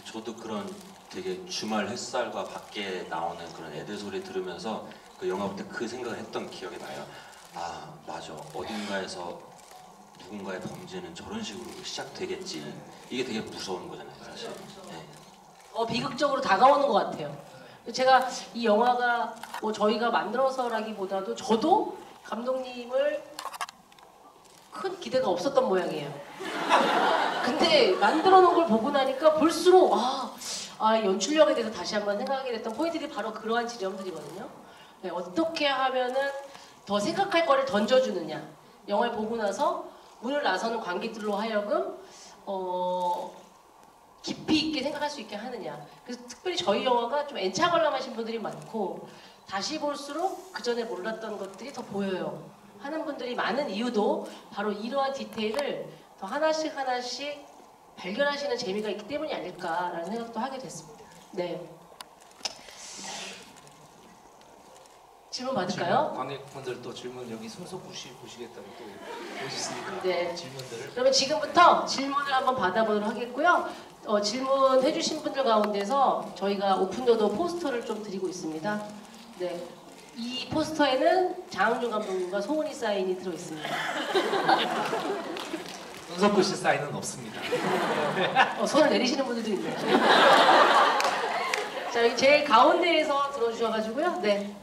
S4: 저도 그런 되게 주말 햇살과 밖에 나오는 그런 애들 소리 들으면서 그 영화 볼 때 그 생각을 했던 기억이 나요. 아 맞아, 어딘가에서 누군가의 범죄는 저런 식으로 시작되겠지. 이게 되게 무서운 거잖아요 사실. 네.
S1: 비극적으로 다가오는 것 같아요. 제가 이 영화가 뭐 저희가 만들어서라기보다도 저도 감독님을 큰 기대가 없었던 모양이에요. 근데 만들어 놓은 걸 보고 나니까 볼수록 연출력에 대해서 다시 한번 생각하게 됐던 포인트들이 바로 그러한 지점들이거든요. 네, 어떻게 하면은 더 생각할 거를 던져주느냐. 영화를 보고 나서 문을 나서는 관객들로 하여금 깊이 있게 생각할 수 있게 하느냐. 그래서 특별히 저희 영화가 좀 N차 관람하신 분들이 많고 다시 볼수록 그 전에 몰랐던 것들이 더 보여요 하는 분들이 많은 이유도 바로 이러한 디테일을 더 하나씩 하나씩 발견하시는 재미가 있기 때문이 아닐까라는 생각도 하게 됐습니다. 네. 질문 받을까요?
S3: 관객분들 또 질문 여기 손석구 씨 보시겠다고 또 오셨으니까
S1: 네.
S3: 질문들을.
S1: 그러면 지금부터 질문을 한번 받아보도록 하겠고요. 질문해주신 분들 가운데서 저희가 오픈도어 포스터를 좀 드리고 있습니다. 네. 이 포스터에는 장항준 감독님과 송은이 사인이 들어있습니다.
S3: 손석구 씨 사인은 없습니다.
S1: 손을 내리시는 분들도 있네요. 자, 여기 제일 가운데에서 들어주셔가지고요. 네.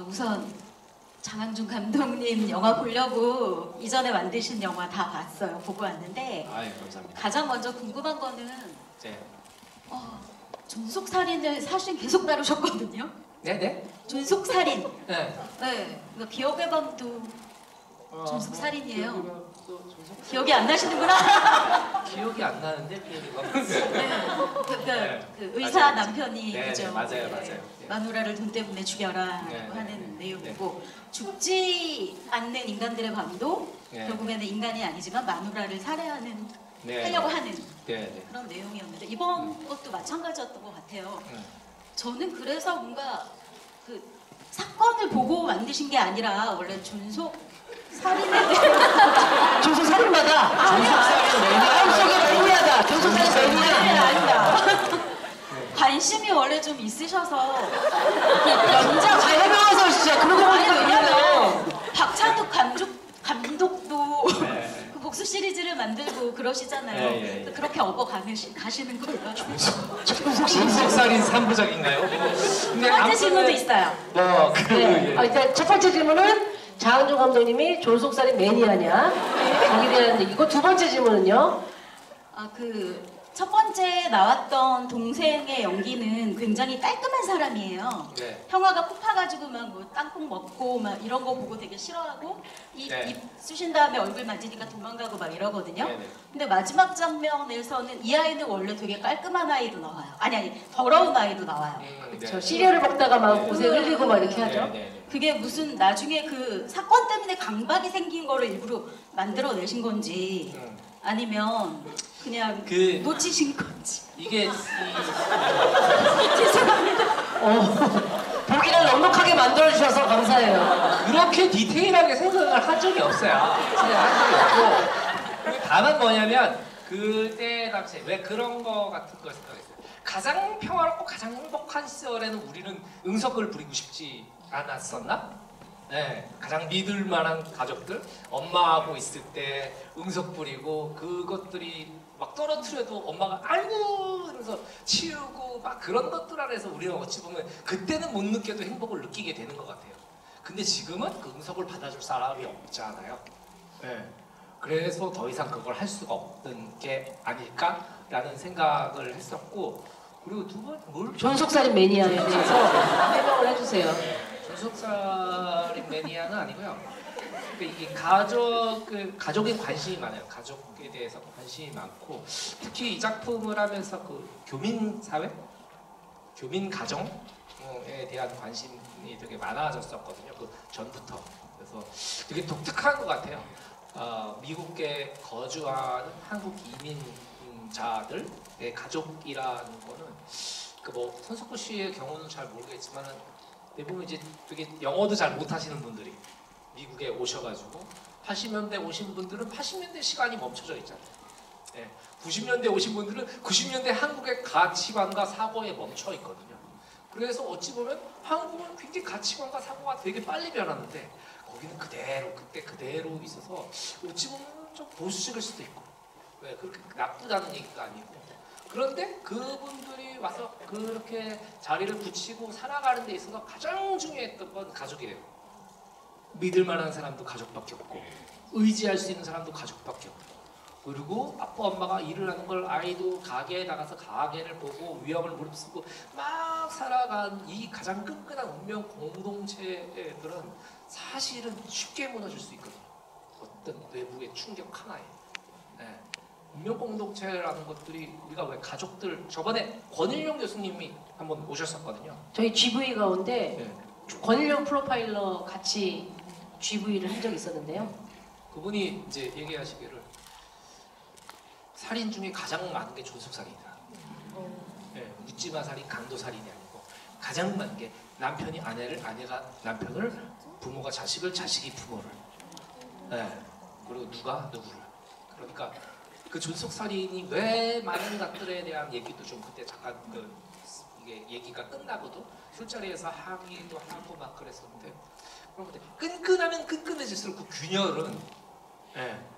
S2: 우선 장항준 감독님 영화 보려고 이전에 만드신 영화 다 봤어요. 보고 왔는데
S3: 아유 감사합니다.
S2: 가장 먼저 궁금한 거는
S3: 네.
S2: 존속살인을 사실 계속 다루셨거든요.
S3: 네네.
S2: 존속살인.
S3: 네.
S2: 네. 그러니까 기억의 밤도 존속살인이에요.
S3: 또 존속?
S2: 기억이 안 나시는구나.
S3: 기억이 안 나는데 기억이 막.
S2: 네. 그러니까
S3: 네.
S2: 그 의사
S3: 맞아요.
S2: 남편이
S3: 네,
S2: 그죠.
S3: 네, 맞아요,
S2: 네.
S3: 맞아요. 네.
S2: 마누라를 돈 때문에 죽여라라고
S3: 네, 네,
S2: 하는
S3: 네.
S2: 내용이고 죽지 않는 인간들의 밤도
S3: 네.
S2: 결국에는 인간이 아니지만 마누라를 살해하는
S3: 네.
S2: 하려고 하는
S3: 네.
S2: 그런 내용이었는데 이번 것도 마찬가지였던 것 같아요. 저는 그래서 뭔가 그 사건을 보고 만드신 게 아니라 원래 존속 살인에 대한
S1: 존속 살인마다. 마음속에 매니아다. 존속 살인 매니아.
S2: 아니다. 관심이 원래 좀 있으셔서 연장
S1: 잘 해명해서 진짜 그러고
S2: 아니
S1: 보니까
S2: 왜냐면 박찬욱 감독도
S3: 네.
S2: 그 복수 시리즈를 만들고 그러시잖아요.
S3: 예, 예, 예.
S2: 그래서 그렇게 가시는 걸로.
S3: 존속살인 3부작인가요?
S2: 두 번째 질문도 있어요.
S1: 네. 일단 첫 번째 질문은 장항준 감독님이 존속살인 매니아냐? 거기에 대한 이거 두 번째 질문은요?
S2: 첫 번째 나왔던 동생의 연기는 굉장히 깔끔한 사람이에요.
S3: 네.
S2: 형아가 코 파가지고 막 뭐 땅콩 먹고 막 이런 거 보고 되게 싫어하고 입
S3: 네.
S2: 쑤신 다음에 얼굴 만지니까 도망가고 막 이러거든요.
S3: 네네.
S2: 근데 마지막 장면에서는 이 아이는 원래 되게 깔끔한 아이로 나와요. 아니 더러운 아이로 나와요.
S1: 저 시리얼을 먹다가 막
S2: 네.
S1: 옷에 흘리고 막 이렇게 하죠.
S3: 네.
S2: 그게 무슨 나중에 그 사건 때문에 강박이 생긴 거를 일부러 만들어내신 건지 아니면 그냥
S3: 그
S2: 놓치신 건지.
S3: 이게
S1: 보기를 넉넉하게 만들어주셔서 감사해요.
S3: 그렇게 디테일하게 생각을 한 적이 없어요. 생각한 적이 없고 다만 뭐냐면 그때 당시에 왜 그런 거 같은 걸 생각했어요. 가장 평화롭고 가장 행복한 시절에는 우리는 응석을 부리고 싶지 않았었나? 네, 가장 믿을 만한 가족들, 엄마하고 있을 때 응석 부리고 그것들이 막 떨어뜨려도 엄마가 아이고 하면서 치우고 막 그런 것들 안에서 우리는 어찌 보면 그때는 못 느껴도 행복을 느끼게 되는 것 같아요. 근데 지금은 그 응석을 받아줄 사람이 없잖아요. 네. 그래서 더 이상 그걸 할 수가 없는 게 아닐까라는 생각을 했었고 그리고 두 번 뭘
S1: 존속살인 매니아에 대해서 해명을 해주세요.
S3: 존속살인 매니아는 아니고요. 이 가족에 관심이 많아요. 가족에 대해서 관심이 많고 특히 이 작품을 하면서 그 교민 사회, 교민 가정에 대한 관심이 되게 많아졌었거든요. 그 전부터. 그래서 되게 독특한 것 같아요. 미국에 거주하는 한국 이민자들의 가족이라는 거는 그 뭐 손석구 씨의 경우는 잘 모르겠지만은 대부분 이제 되게 영어도 잘 못하시는 분들이 미국에 오셔가지고 80년대 오신 분들은 80년대 시간이 멈춰져 있잖아요. 네. 90년대 오신 분들은 90년대 한국의 가치관과 사고에 멈춰 있거든요. 그래서 어찌 보면 한국은 굉장히 가치관과 사고가 되게 빨리 변하는데 거기는 그대로 그때 그대로 있어서 어찌 보면 좀 보수적일 수도 있고 왜 그렇게 나쁘다는 얘기가 아니고 그런데 그분들이 와서 그렇게 자리를 붙이고 살아가는 데 있어서 가장 중요했던 건 가족이에요. 믿을 만한 사람도 가족밖에 없고 의지할 수 있는 사람도 가족밖에 없고 그리고 아빠 엄마가 일을 하는 걸 아이도 가게에 나가서 가게를 보고 위험을 무릅쓰고 막 살아간 이 가장 끈끈한 운명 공동체들은 사실은 쉽게 무너질 수 있거든요. 어떤 외부의 충격 하나에. 네. 운명 공동체라는 것들이 우리가 왜 가족들 저번에 권일용 교수님이 한번 오셨었거든요.
S1: 저희 GV 가운데
S3: 네.
S1: 권일용 프로파일러 같이 GV를 한 적이 있었는데요.
S3: 그분이 이제 얘기하시기를 살인 중에 가장 많은 게 존속살인이다. 네, 묻지마 살인, 강도 살인이 아니고 가장 많은 게 남편이 아내를, 아내가 남편을, 부모가 자식을, 자식이 부모를. 네. 그리고 누가 누구를. 그러니까 그 존속살인이 왜 많은 것들에 대한 얘기도 좀 그때 잠깐 이게 얘기가 끝나고도 술자리에서 하기도 하고 막 그랬었는데 그런데 끈끈하면 끈끈해질수록 그 균열은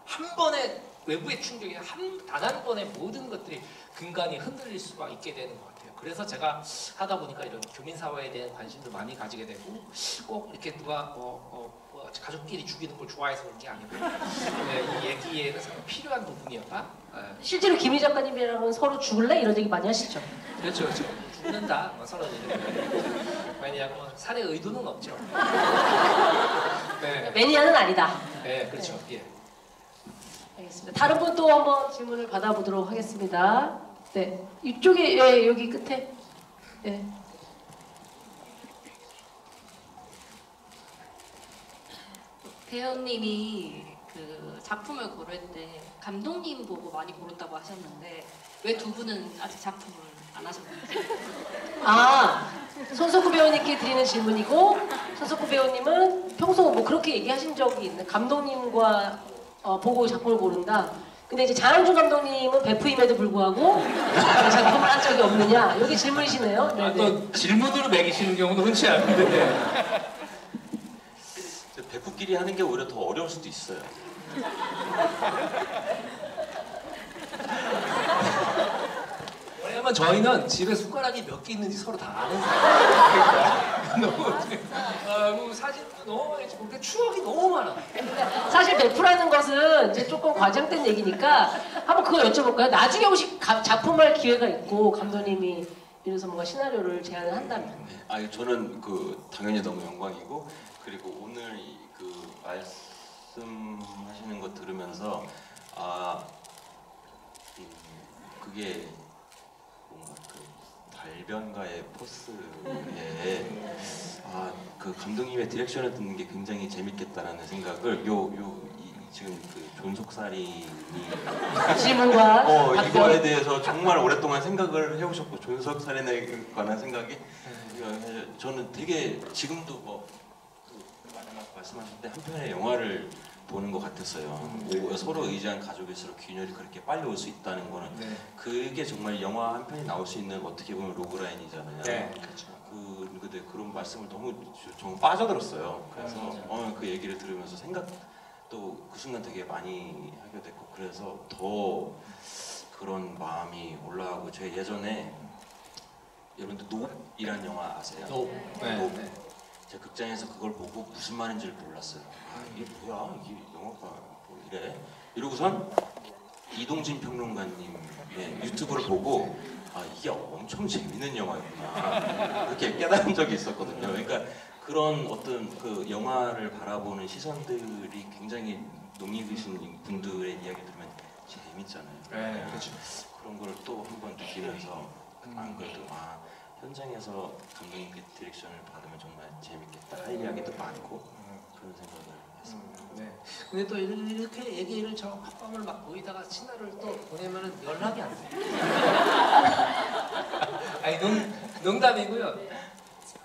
S3: 한 번에 외부의 충격이 단 한 번에 모든 것들이 근간이 흔들릴 수가 있게 되는 것 같아요. 그래서 제가 하다 보니까 이런 교민사회에 대한 관심도 많이 가지게 되고 꼭 이렇게 누가 가족끼리 죽이는 걸 좋아해서 그런 게 아니고 이 얘기에는 상당히 필요한 부분이었다.
S1: 실제로 김희 작가님이랑은 서로 죽을래? 이런 얘기 많이 하시죠?
S3: 그렇죠. 죽는다. 서로 왜냐하면 살해 의도는 없죠. 네.
S1: 매니아는 아니다.
S3: 네, 그렇죠. 예.
S1: 알겠습니다. 다른 분 또 한번 질문을 받아보도록 하겠습니다. 네, 이쪽에 예, 여기 끝에. 예.
S2: 배우님이 그 작품을 고를 때 감독님 보고 많이 고른다고 하셨는데 왜 두 분은 아직 작품을 안 하셨는지.
S1: 아, 손석구 배우님께 드리는 질문이고 손석구 배우님은 평소 뭐 그렇게 얘기하신 적이 있는 감독님과 보고 작품을 고른다. 근데 이제 장항준 감독님은 베프임에도 불구하고 작품을 한 적이 없느냐? 여기 질문이시네요.
S3: 아, 또 질문으로 매기시는 경우도 흔치 않은데.
S4: 배우끼리 하는 게 오히려 더 어려울 수도 있어요.
S3: 왜냐면 저희는 집에 숟가락이 몇 개 있는지 서로 다 아는 사이니까 너무 사진 너무 많이 찍고 근데 추억이 너무 많아.
S1: 사실 베프라는 것은 이제 조금 과장된 얘기니까 한번 그거 여쭤볼까요? 나중에 혹시 작품할 기회가 있고 감독님이 이래서 뭔가 시나리오를 제안을 한다면.
S4: 네. 아니 저는 당연히 너무 영광이고 그리고 오늘 그 말씀하시는 거 들으면서 그게 뭔가 달변가의 포스에 그 감독님의 디렉션을 듣는 게 굉장히 재밌겠다라는 생각을 지금 그 존속살인이
S1: 질문과
S4: 이거에 대해서 정말 오랫동안 생각을 해오셨고 존속살인에 관한 생각이 저는 되게 지금도 마지막 말씀하실 때 한 편의 영화를 보는 것 같았어요. 서로 의지한 가족일수록 균열이 그렇게 빨리 올 수 있다는 거는 그게 정말 영화 한 편이 나올 수 있는 어떻게 보면 로그라인이잖아요.
S3: 네, 그렇죠.
S4: 근데 그런 말씀을 너무 정말 빠져들었어요. 그래서 그 얘기를 들으면서 생각도 그 순간 되게 많이 하게 됐고 그래서 더 그런 마음이 올라가고 제가 예전에 여러분들 노이라는 영화 아세요?
S3: 노. 네.
S4: 제가 극장에서 그걸 보고 무슨 말인지를 몰랐어요. 이게 뭐야? 이게 영화가 뭐 이래? 이러고선 이동진 평론가님의 유튜브를 보고 이게 엄청 재밌는 영화였구나 그렇게 깨달은 적이 있었거든요. 그러니까 그런 어떤 그 영화를 바라보는 시선들이 굉장히 농익으신 분들의 이야기 들으면 재밌잖아요.
S3: 네, 그렇죠.
S4: 그런 걸 또 한 번 느끼면서 안 그래도 현장에서 감독님께 디렉션을 받으면 정말 재밌겠다 할 이야기도 많고 그런 생각을 했습니다.
S3: 네. 근데 또 이렇게 얘기를 저 합방을 막 보이다가 시나리오를 또 보내면은 연락이 안 돼. 아니 농담이고요.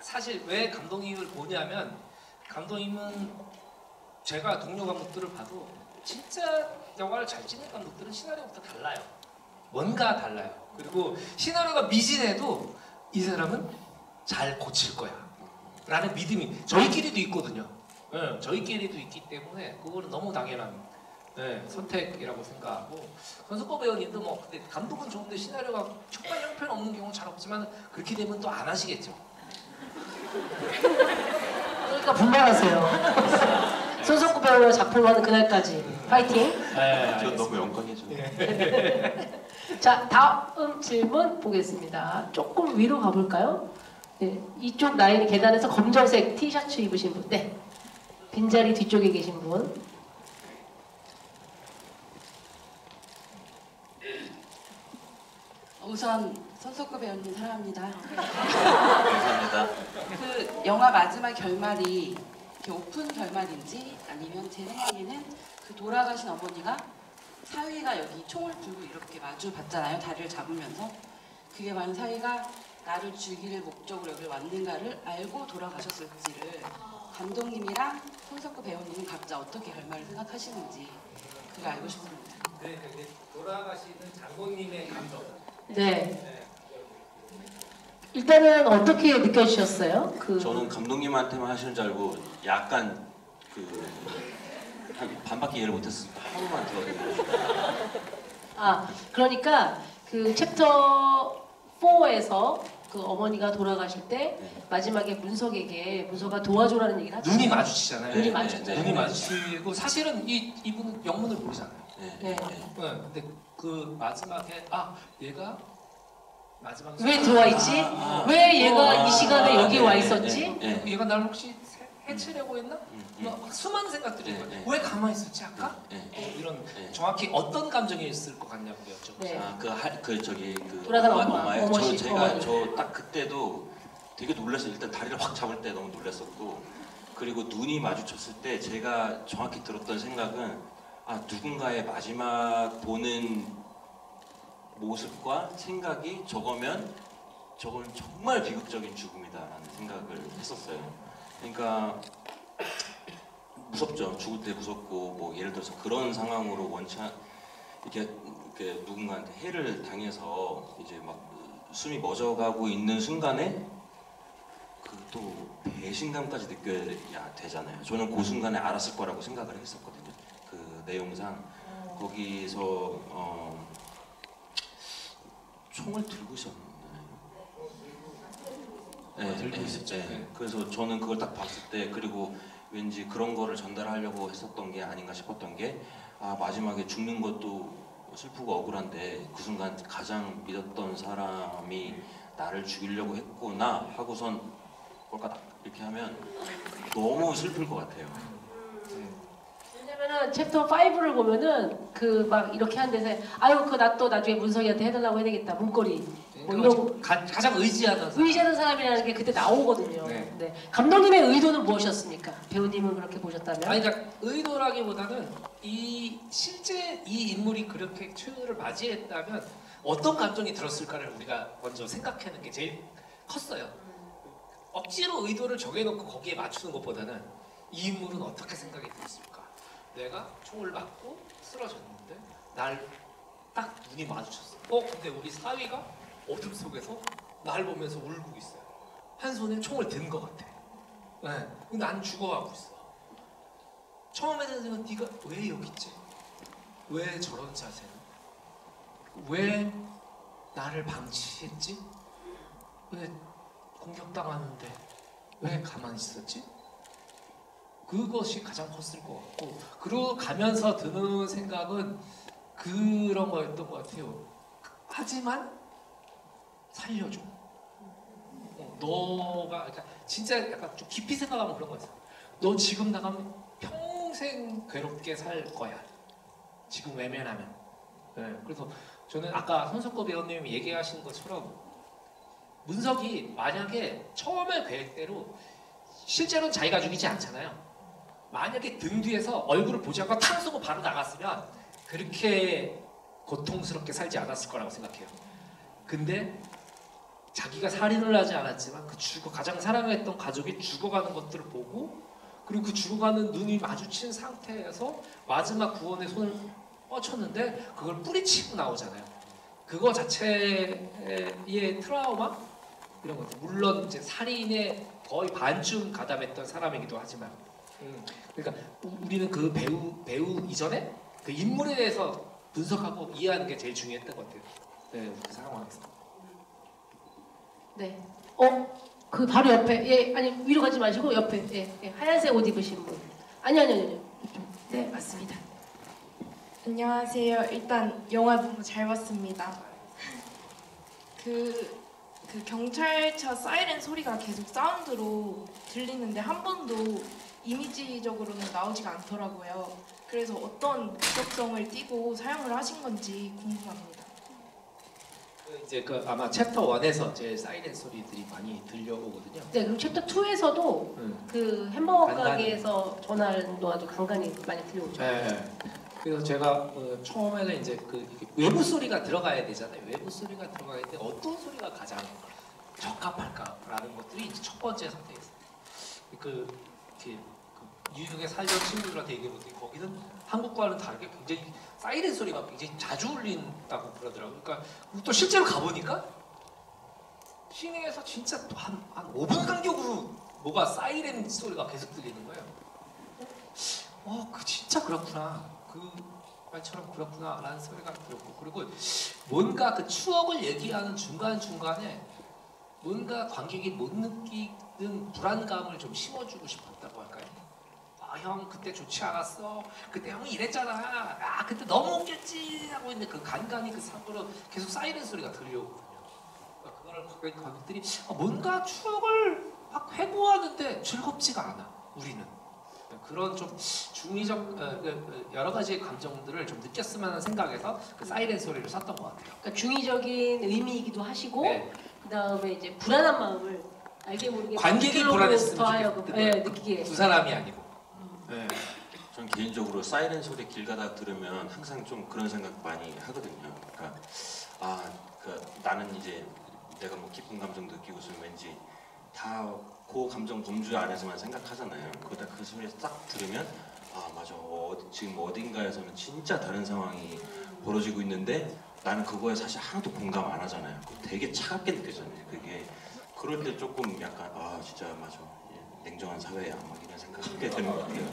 S3: 사실 왜 감독님을 보냐면 감독님은 제가 동료 감독들을 봐도 진짜 영화를 잘 찍는 감독들은 시나리오부터 달라요. 뭔가 달라요. 그리고 시나리오가 미진해도 이 사람은 잘 고칠 거야 라는 믿음이 저희끼리도 있거든요. 네, 저희끼리도 있기 때문에 그거는 너무 당연한 네, 선택이라고 생각하고 손석구 배우님도 뭐 근데 감독은 좋은데 시나리오가 정말 형편없는 경우 잘 없지만 그렇게 되면 또 안 하시겠죠.
S1: 그러니까 분발하세요. 손석구 배우의 작품을 하는 그날까지 파이팅.
S3: 네,
S4: 저 너무 영광이죠.
S1: 자, 다음 질문 보겠습니다. 조금 위로 가볼까요? 네, 이쪽 라인 계단에서 검정색 티셔츠 입으신 분. 네, 빈자리 뒤쪽에 계신 분.
S5: 우선 손석구 배우님 사랑합니다.
S4: 감사합니다.
S5: 그 영화 마지막 결말이 이렇게 오픈 결말인지 아니면 제 생각에는 그 돌아가신 어머니가 사위가 여기 총을 들고 이렇게 마주 봤잖아요. 다리를 잡으면서 그게 과연 사위가 나를 죽일 목적으로 여기 왔는가를 알고 돌아가셨을지를 감독님이랑 손석구 배우님은 각자 어떻게 결말을 생각하시는지 그걸 알고 싶습니다.
S3: 네, 근데 돌아가시는 장군님의 감정.
S1: 네. 일단은 어떻게 느껴지셨어요?
S4: 저는 감독님한테만 하시는 줄 알고 약간 한 반밖에 이해를 못했어요. 하루만 들었거든요.
S1: 아, 그러니까 그 챕터 4에서 그 어머니가 돌아가실 때
S4: 네.
S1: 마지막에 문석가 도와줘라는 얘기를 하죠.
S3: 눈이 마주치잖아요.
S1: 눈이
S4: 네,
S1: 마주치죠.
S4: 네,
S3: 눈이 마주치고 사실은 이분은 영문을 모르잖아요.
S4: 네.
S1: 네.
S3: 네, 근데 그 마지막에 얘가 마지막에
S1: 왜 들어와 있지? 왜 얘가 이 시간에 여기 와 있었지?
S4: 네.
S3: 얘가 날 혹시 해치려고 했나? 막 수많은 생각들이
S4: 네,
S3: 있어요.
S4: 네.
S3: 왜 가만히 있었지 아까? 이런
S4: 정확히
S3: 어떤 감정이 있을 것 같냐고 여쭤보세요.
S1: 네.
S4: 그
S1: 돌아간
S4: 엄마예요.
S1: 어머니.
S4: 저 딱 그때도 되게 놀랐어요. 일단 다리를 확 잡을 때 너무 놀랐었고, 그리고 눈이 마주쳤을 때 제가 정확히 들었던 생각은 누군가의 마지막 보는 모습과 생각이 저건 정말 비극적인 죽음이다라는 생각을 했었어요. 그러니까 무섭죠. 죽을 때 무섭고 뭐 예를 들어서 그런 상황으로 이렇게 누군가한테 해를 당해서 이제 막 숨이 멎어가고 있는 순간에 그 또 배신감까지 느껴야 되잖아요. 저는 그 순간에 알았을 거라고 생각을 했었거든요. 그 내용상 거기서 총을 들고 있었나요? 네,
S3: 들고 있었죠.
S4: 네. 그래서 저는 그걸 딱 봤을 때 그리고 왠지 그런 거를 전달하려고 했었던 게 아닌가 싶었던 게 마지막에 죽는 것도 슬프고 억울한데 그 순간 가장 믿었던 사람이 나를 죽이려고 했구나 하고선 꼴까닥 이렇게 하면 너무 슬플 것 같아요.
S1: 왜냐면은 챕터 5를 보면은 그 막 이렇게 한 데서 나 또 나중에 문석이한테 해달라고 해야겠다 문고리 뭐 이런
S3: 가장 의지하는 사람.
S1: 의지하는 사람이라는 게 그때 나오거든요.
S3: 네.
S1: 네. 감독님의 의도는 무엇이었습니까? 배우님은 그렇게 보셨다면?
S3: 그러니까 의도라기보다는 실제 이 인물이 그렇게 최후를 맞이했다면 어떤 감정이 들었을까를 우리가 먼저 생각하는 게 제일 컸어요. 억지로 의도를 정해놓고 거기에 맞추는 것보다는 이 인물은 어떻게 생각이 들었을까? 내가 총을 맞고 쓰러졌는데 날 딱 눈이 마주쳤어. 근데 우리 사위가 어둠 속에서 날 보면서 울고 있어요. 한 손에 총을 든 것 같아. 네. 근데 난 죽어가고 있어. 처음에는 생각 네가 왜 여기 있지? 왜 저런 자세는? 왜 나를 방치했지? 왜 공격당하는데 왜 가만히 있었지? 그것이 가장 컸을 것 같고 그러고 가면서 드는 생각은 그런 거였던 것 같아요. 하지만 살려줘. 너가 그러니까 진짜 약간 좀 깊이 생각하면 그런 거였어. 너 지금 나가면 평생 괴롭게 살 거야. 지금 외면하면. 네, 그래서 저는 아까 손석구 배우님이 얘기하신 것처럼 문석이 만약에 처음에 계획대로 실제로는 자기가 죽이지 않잖아요. 만약에 등 뒤에서 얼굴을 보지 않고 탕 쏘고 바로 나갔으면 그렇게 고통스럽게 살지 않았을 거라고 생각해요. 근데 자기가 살인을 하지 않았지만 가장 사랑했던 가족이 죽어가는 것들을 보고 그리고 그 죽어가는 눈이 마주친 상태에서 마지막 구원의 손을 뻗쳤는데 그걸 뿌리치고 나오잖아요. 그거 자체의 트라우마 이런 것들 물론 이제 살인에 거의 반쯤 가담했던 사람이기도 하지만 그러니까 우리는 그 배우 이전에 그 인물에 대해서 분석하고 이해하는 게 제일 중요했던 것 같아요. 네, 그 상황에서.
S1: 네. 그 바로 옆에. 예, 아니 위로 가지 마시고 옆에. 예, 예. 하얀색 옷 입으신 분. 아니요. 네, 맞습니다.
S6: 안녕하세요. 일단 영화 너무 잘 봤습니다. 그 경찰차 사이렌 소리가 계속 사운드로 들리는데 한 번도 이미지적으로는 나오지가 않더라고요. 그래서 어떤 목적성을 띠고 사용을 하신 건지 궁금합니다.
S3: 이제 그 아마 챕터 1에서 제 사이렌 소리들이 많이 들려오거든요.
S1: 네, 그리고 챕터 2에서도 그 햄버거
S3: 간간히.
S1: 가게에서 전화하는 동안도 간간히 많이 들려오죠.
S3: 네. 그래서 제가 처음에는 이제 그 이렇게 외부 소리가 들어가야 되잖아요. 외부 소리가 들어가야 되는데 어떤 소리가 가장 적합할까라는 것들이 이제 첫 번째 선택이었어요. 이렇게 뉴욕에 살던 친구들한테 얘기해보더니 거기는 한국과는 다르게 굉장히 사이렌 소리가 굉장히 자주 울린다고 그러더라고요. 그러니까 또 실제로 가보니까 시내에서 진짜 한 5분 간격으로 뭐가 사이렌 소리가 계속 들리는 거예요. 그 진짜 그렇구나. 그 말처럼 그렇구나라는 소리가 들었고, 그리고 뭔가 그 추억을 얘기하는 중간중간에 뭔가 관객이 못 느끼는 불안감을 좀 심어주고 싶었다고 할까요? 형 그때 좋지 않았어. 그때 형이 이랬잖아. 그때 너무 웃겼지 하고 있는데 그 간간히 그 사고로 계속 사이렌 소리가 들려오거든요. 그러니까 그걸 관객들이 뭔가 추억을 막 회고하는데 즐겁지가 않아. 우리는 그런 좀 중의적 여러 가지 감정들을 좀 느꼈으면 하는 생각에서 그 사이렌 소리를 썼던 것 같아요.
S1: 그러니까 중의적인 의미이기도 하시고,
S3: 네.
S1: 그 다음에 이제 불안한 마음을 알게 모르게
S3: 관객이 불안했으면
S1: 하여금
S3: 좋겠다.
S1: 느끼게.
S3: 두 사람이 아니고. 네.
S4: 전 개인적으로 사이렌 소리 길 가다 들으면 항상 좀 그런 생각 많이 하거든요. 그러니까 나는 이제 내가 뭐 기쁜 감정 느끼고 있으면 왠지 다 그 감정 범주 안에서만 생각하잖아요. 그러다 그 소리 딱 들으면 맞아. 지금 어딘가에서는 진짜 다른 상황이 벌어지고 있는데 나는 그거에 사실 하나도 공감 안 하잖아요. 되게 차갑게 느껴지잖아요. 그게 그럴 때 조금 약간 진짜 맞아. 냉정한 사회야. 막 이런 생각하게 되는 것 같아요.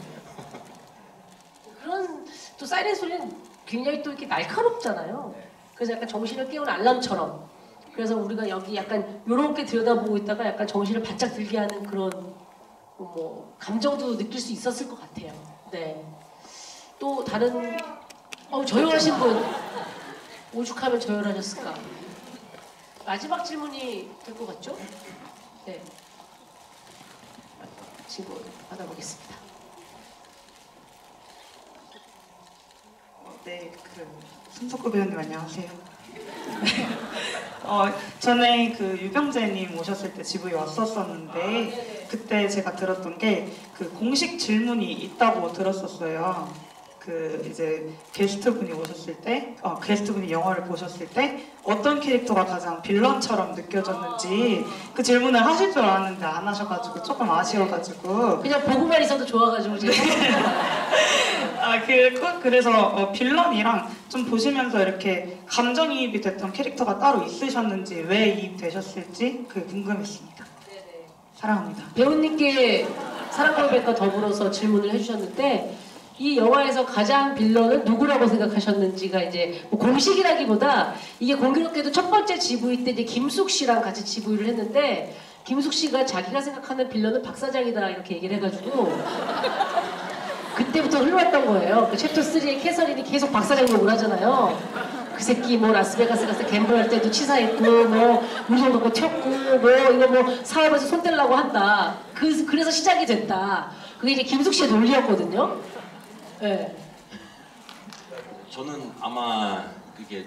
S1: 그런 또 사이렌 소리는 굉장히 또 이렇게 날카롭잖아요. 그래서 약간 정신을 깨우는 알람처럼. 그래서 우리가 여기 약간 요렇게 들여다보고 있다가 약간 정신을 바짝 들게 하는 그런 뭐 감정도 느낄 수 있었을 것 같아요. 네. 또 다른 저열하신 분. 오죽하면 저열하셨을까. 마지막 질문이 될 것 같죠? 네. 질문 받아보겠습니다.
S7: 네, 손석구 배우님 안녕하세요. 전에 유병재님 오셨을 때 지부에 왔었었는데 그때 제가 들었던 게 공식 질문이 있다고 들었었어요. 이제 게스트분이 오셨을 때, 게스트분이 영화를 보셨을 때 어떤 캐릭터가 가장 빌런처럼 느껴졌는지 그 질문을 하실 줄 알았는데 안 하셔가지고 조금 아쉬워가지고
S1: 그냥 보고만 있어도 좋아가지고 제가
S7: 그래서 빌런이랑 좀 보시면서 이렇게 감정이입이 됐던 캐릭터가 따로 있으셨는지 왜 이입되셨을지 그게 궁금했습니다. 사랑합니다.
S1: 배우님께 사랑 고백과 더불어서 질문을 해주셨는데 이 영화에서 가장 빌런은 누구라고 생각하셨는지가 이제 뭐 공식이라기보다 이게 공교롭게도 첫 번째 GV 때 이제 김숙 씨랑 같이 GV를 했는데 김숙 씨가 자기가 생각하는 빌런은 박 사장이다 이렇게 얘기를 해가지고 그때부터 흘러왔던 거예요. 그 챕터 3의 캐서린이 계속 박 사장 욕을 하잖아요. 그 새끼 뭐 라스베가스 가서 갬블할 때도 치사했고 뭐 물건 갖고 튀었고 뭐 이거 뭐 사업에서 손 떼려고 한다. 그래서 시작이 됐다. 그게 이제 김숙 씨의 논리였거든요. 네.
S4: 저는 아마 그게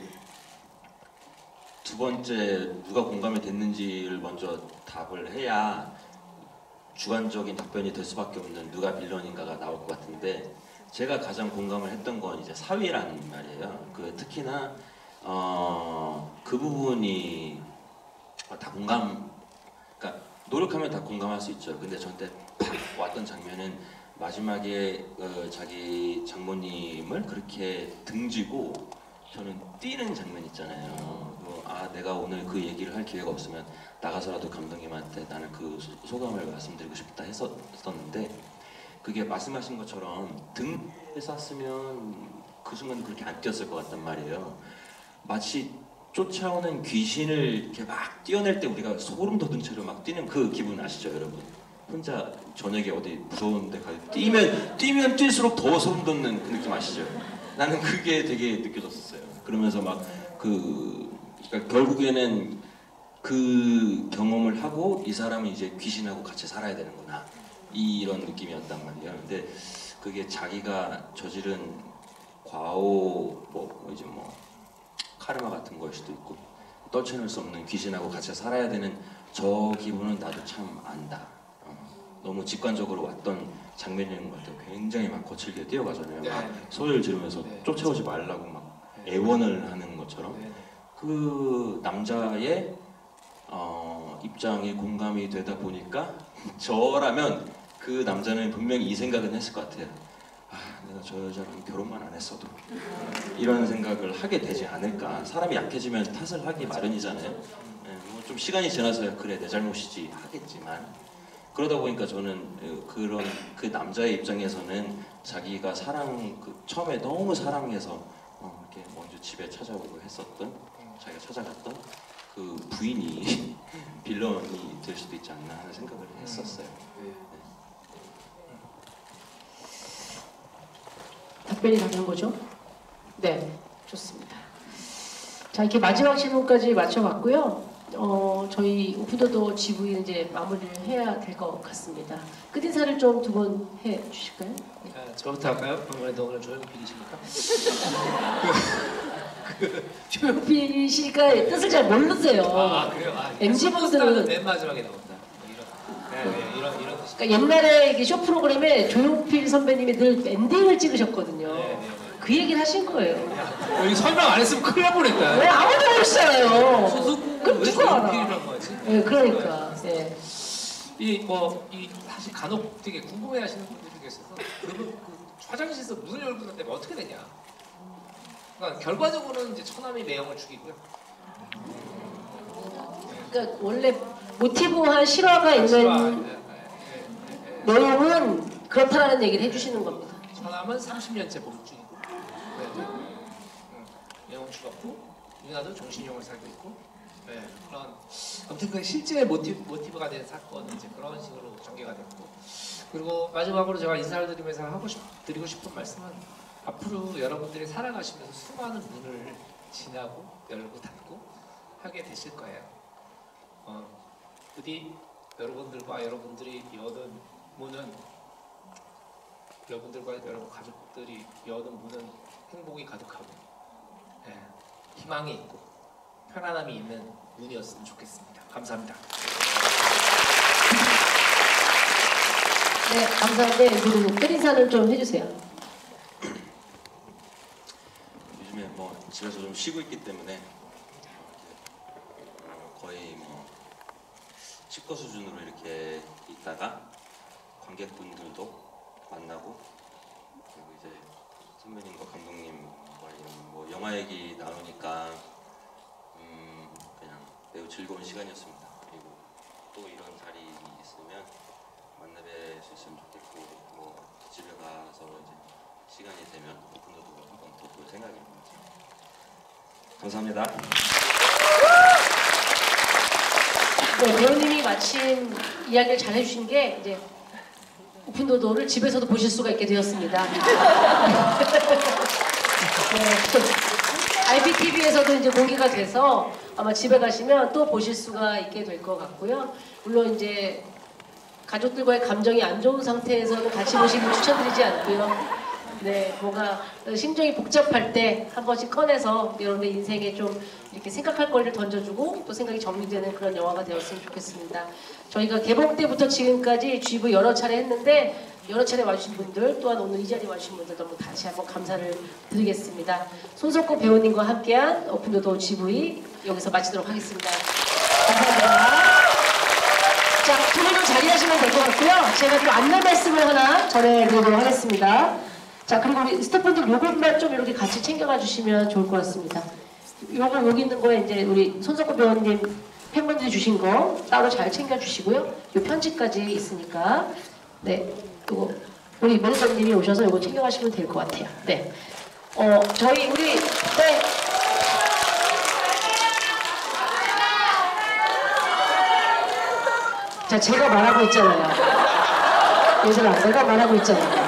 S4: 두 번째 누가 공감이 됐는지를 먼저 답을 해야 주관적인 답변이 될 수밖에 없는 누가 빌런인가가 나올 것 같은데 제가 가장 공감을 했던 건 이제 사위라는 말이에요. 특히나 그 부분이 다 그러니까 노력하면 다 공감할 수 있죠. 근데 저한테 팍 왔던 장면은 마지막에 자기 장모님을 그렇게 등지고 저는 뛰는 장면 있잖아요. 내가 오늘 그 얘기를 할 기회가 없으면 나가서라도 감독님한테 나는 그 소감을 말씀드리고 싶다 했었는데 그게 말씀하신 것처럼 등에 쌌으면 그 순간 그렇게 안 뛰었을 것 같단 말이에요. 마치 쫓아오는 귀신을 이렇게 막 뛰어낼 때 우리가 소름 돋은 채로 막 뛰는 그 기분 아시죠, 여러분? 혼자 저녁에 어디 무서운 데 가서 뛰면 뛸수록 더 소름 돋는 그 느낌 아시죠? 나는 그게 되게 느껴졌었어요. 그러면서 막 그러니까 결국에는 그 경험을 하고 이 사람은 이제 귀신하고 같이 살아야 되는구나, 이런 느낌이었단 말이에요. 근데 그게 자기가 저지른 과오 이제 카르마 같은 걸 수도 있고 떨쳐낼 수 없는 귀신하고 같이 살아야 되는 저 기분은 나도 참 안다. 너무 직관적으로 왔던 장면인 것 같아요. 굉장히 막 거칠게 뛰어가잖아요.
S3: 네.
S4: 막 소리를 지르면서
S3: 네.
S4: 쫓아오지 말라고 막
S3: 네.
S4: 애원을 하는 것처럼
S3: 네.
S4: 그 남자의 입장이 공감이 되다 보니까 저라면 그 남자는 분명히 이 생각은 했을 것 같아요. 내가 저 여자랑 결혼만 안 했어도 이런 생각을 하게 되지 않을까. 사람이 약해지면 탓을 하기 마련이잖아요. 좀 시간이 지나서야 그래 내 잘못이지 하겠지만, 그러다 보니까 저는 그 남자의 입장에서는 자기가 처음에 너무 사랑해서 이렇게 먼저 집에 찾아오고 했었던, 자기가 찾아갔던 그 부인이 빌런이 될 수도 있지 않나 하는 생각을 했었어요.
S1: 답변이 다 된 거죠? 네, 좋습니다. 자, 이렇게 마지막 질문까지 맞춰봤고요. 저희 오픈도어 GV 이제 마무리를 해야 될 것 같습니다. 끝인사를 좀 두 번 해주실까요? 네.
S3: 저부터 할까요? 아무래도 오늘 조용필이시니까.
S1: 조용필이시니까 뜻을 잘 모르세요.
S3: 그래요?
S1: MZ분들은
S3: 맨 마지막에 나온다. 이런 뜻이.
S1: 그러니까 옛날에 이게 쇼 프로그램에 조용필 선배님이 늘 엔딩을 찍으셨거든요.
S3: 네.
S1: 그 얘기를 하신 거예요.
S3: 여기 설명 안 했으면 큰일 날 뻔했다.
S1: 왜 아무도 모르시잖아요.
S3: 소속
S1: 그럼
S3: 왜
S1: 누가 알아?
S3: 조용필이란 거지?
S1: 네, 그러니까. 네.
S3: 이 사실 간혹 되게 궁금해하시는 분들이 계셔서 그 화장실에서 문을 열고 났다면 어떻게 되냐? 그러니까 결과적으로는 이제 처남이 매형을 죽이고요.
S1: 그러니까 원래 모티브한 실화가 있는 내용은 그렇다라는 얘기를 해주시는 겁니다.
S3: 처남은 30년째 보육 중이고, 매형 죽었고, 누나도 정신용을 살고 있고, 그런 아무튼 그 실제 모티브가 된 사건은 이제 그런 식으로 전개가 됐고, 그리고 마지막으로 제가 인사를 드리면서 드리고 싶은 말씀은 앞으로 여러분들이 살아가시면서 수많은 문을 지나고 열고 닫고 하게 되실 거예요. 부디 여러분들과 여러분들이 여는 문은, 여러분들과 여러분 가족들이 여는 문은 행복이 가득하고 희망이 있고 편안함이 있는 문이었으면 좋겠습니다. 감사합니다.
S1: 네, 감사한데 그리고 끝인사를 좀 해주세요.
S4: 요즘에 집에서 좀 쉬고 있기 때문에 거의 치과 수준으로 이렇게 있다가 관객분들도 만나고, 그리고 이제 선배님과 감독님과 이런 영화 얘기 나누니까 그냥 매우 즐거운 시간이었습니다. 그리고 또 이런 자리 있으면 만나뵐 수 있으면 좋겠고, 집에 가서 이제 시간이 되면 오픈도어 한번 더 볼 생각입니다. 감사합니다.
S1: 네, 배우님이 마침 이야기를 잘 해주신 게 이제 오픈도어를 집에서도 보실 수가 있게 되었습니다. IPTV에서도 이제 공개가 돼서 아마 집에 가시면 또 보실 수가 있게 될 것 같고요. 물론 이제 가족들과의 감정이 안 좋은 상태에서는 같이 보시길 추천드리지 않고요. 네, 뭔가 심정이 복잡할 때 한 번씩 꺼내서 여러분의 인생에 좀 이렇게 생각할 거리를 던져주고 또 생각이 정리되는 그런 영화가 되었으면 좋겠습니다. 저희가 개봉 때부터 지금까지 GV 여러 차례 했는데 여러 차례 와주신 분들, 또한 오늘 이 자리에 와주신 분들 너무 다시 한번 감사를 드리겠습니다. 손석구 배우님과 함께한 오픈도어 GV 여기서 마치도록 하겠습니다. 감사합니다. 자, 두 분은 자리하시면 될 것 같고요. 제가 또 안내 말씀을 하나 전해드리도록 하겠습니다. 자, 그리고 우리 스태프분들 요것만 좀 이렇게 같이 챙겨가 주시면 좋을 것 같습니다. 요거 여기 있는 거에 이제 우리 손석구 배우님 팬분들이 주신 거 따로 잘 챙겨주시고요. 요 편지까지 있으니까 네, 요거 우리 매니저님이 오셔서 요거 챙겨가시면 될 것 같아요. 네, 저희 우리 네. 자, 제가 말하고 있잖아요. 얘들아, 내가 말하고 있잖아요.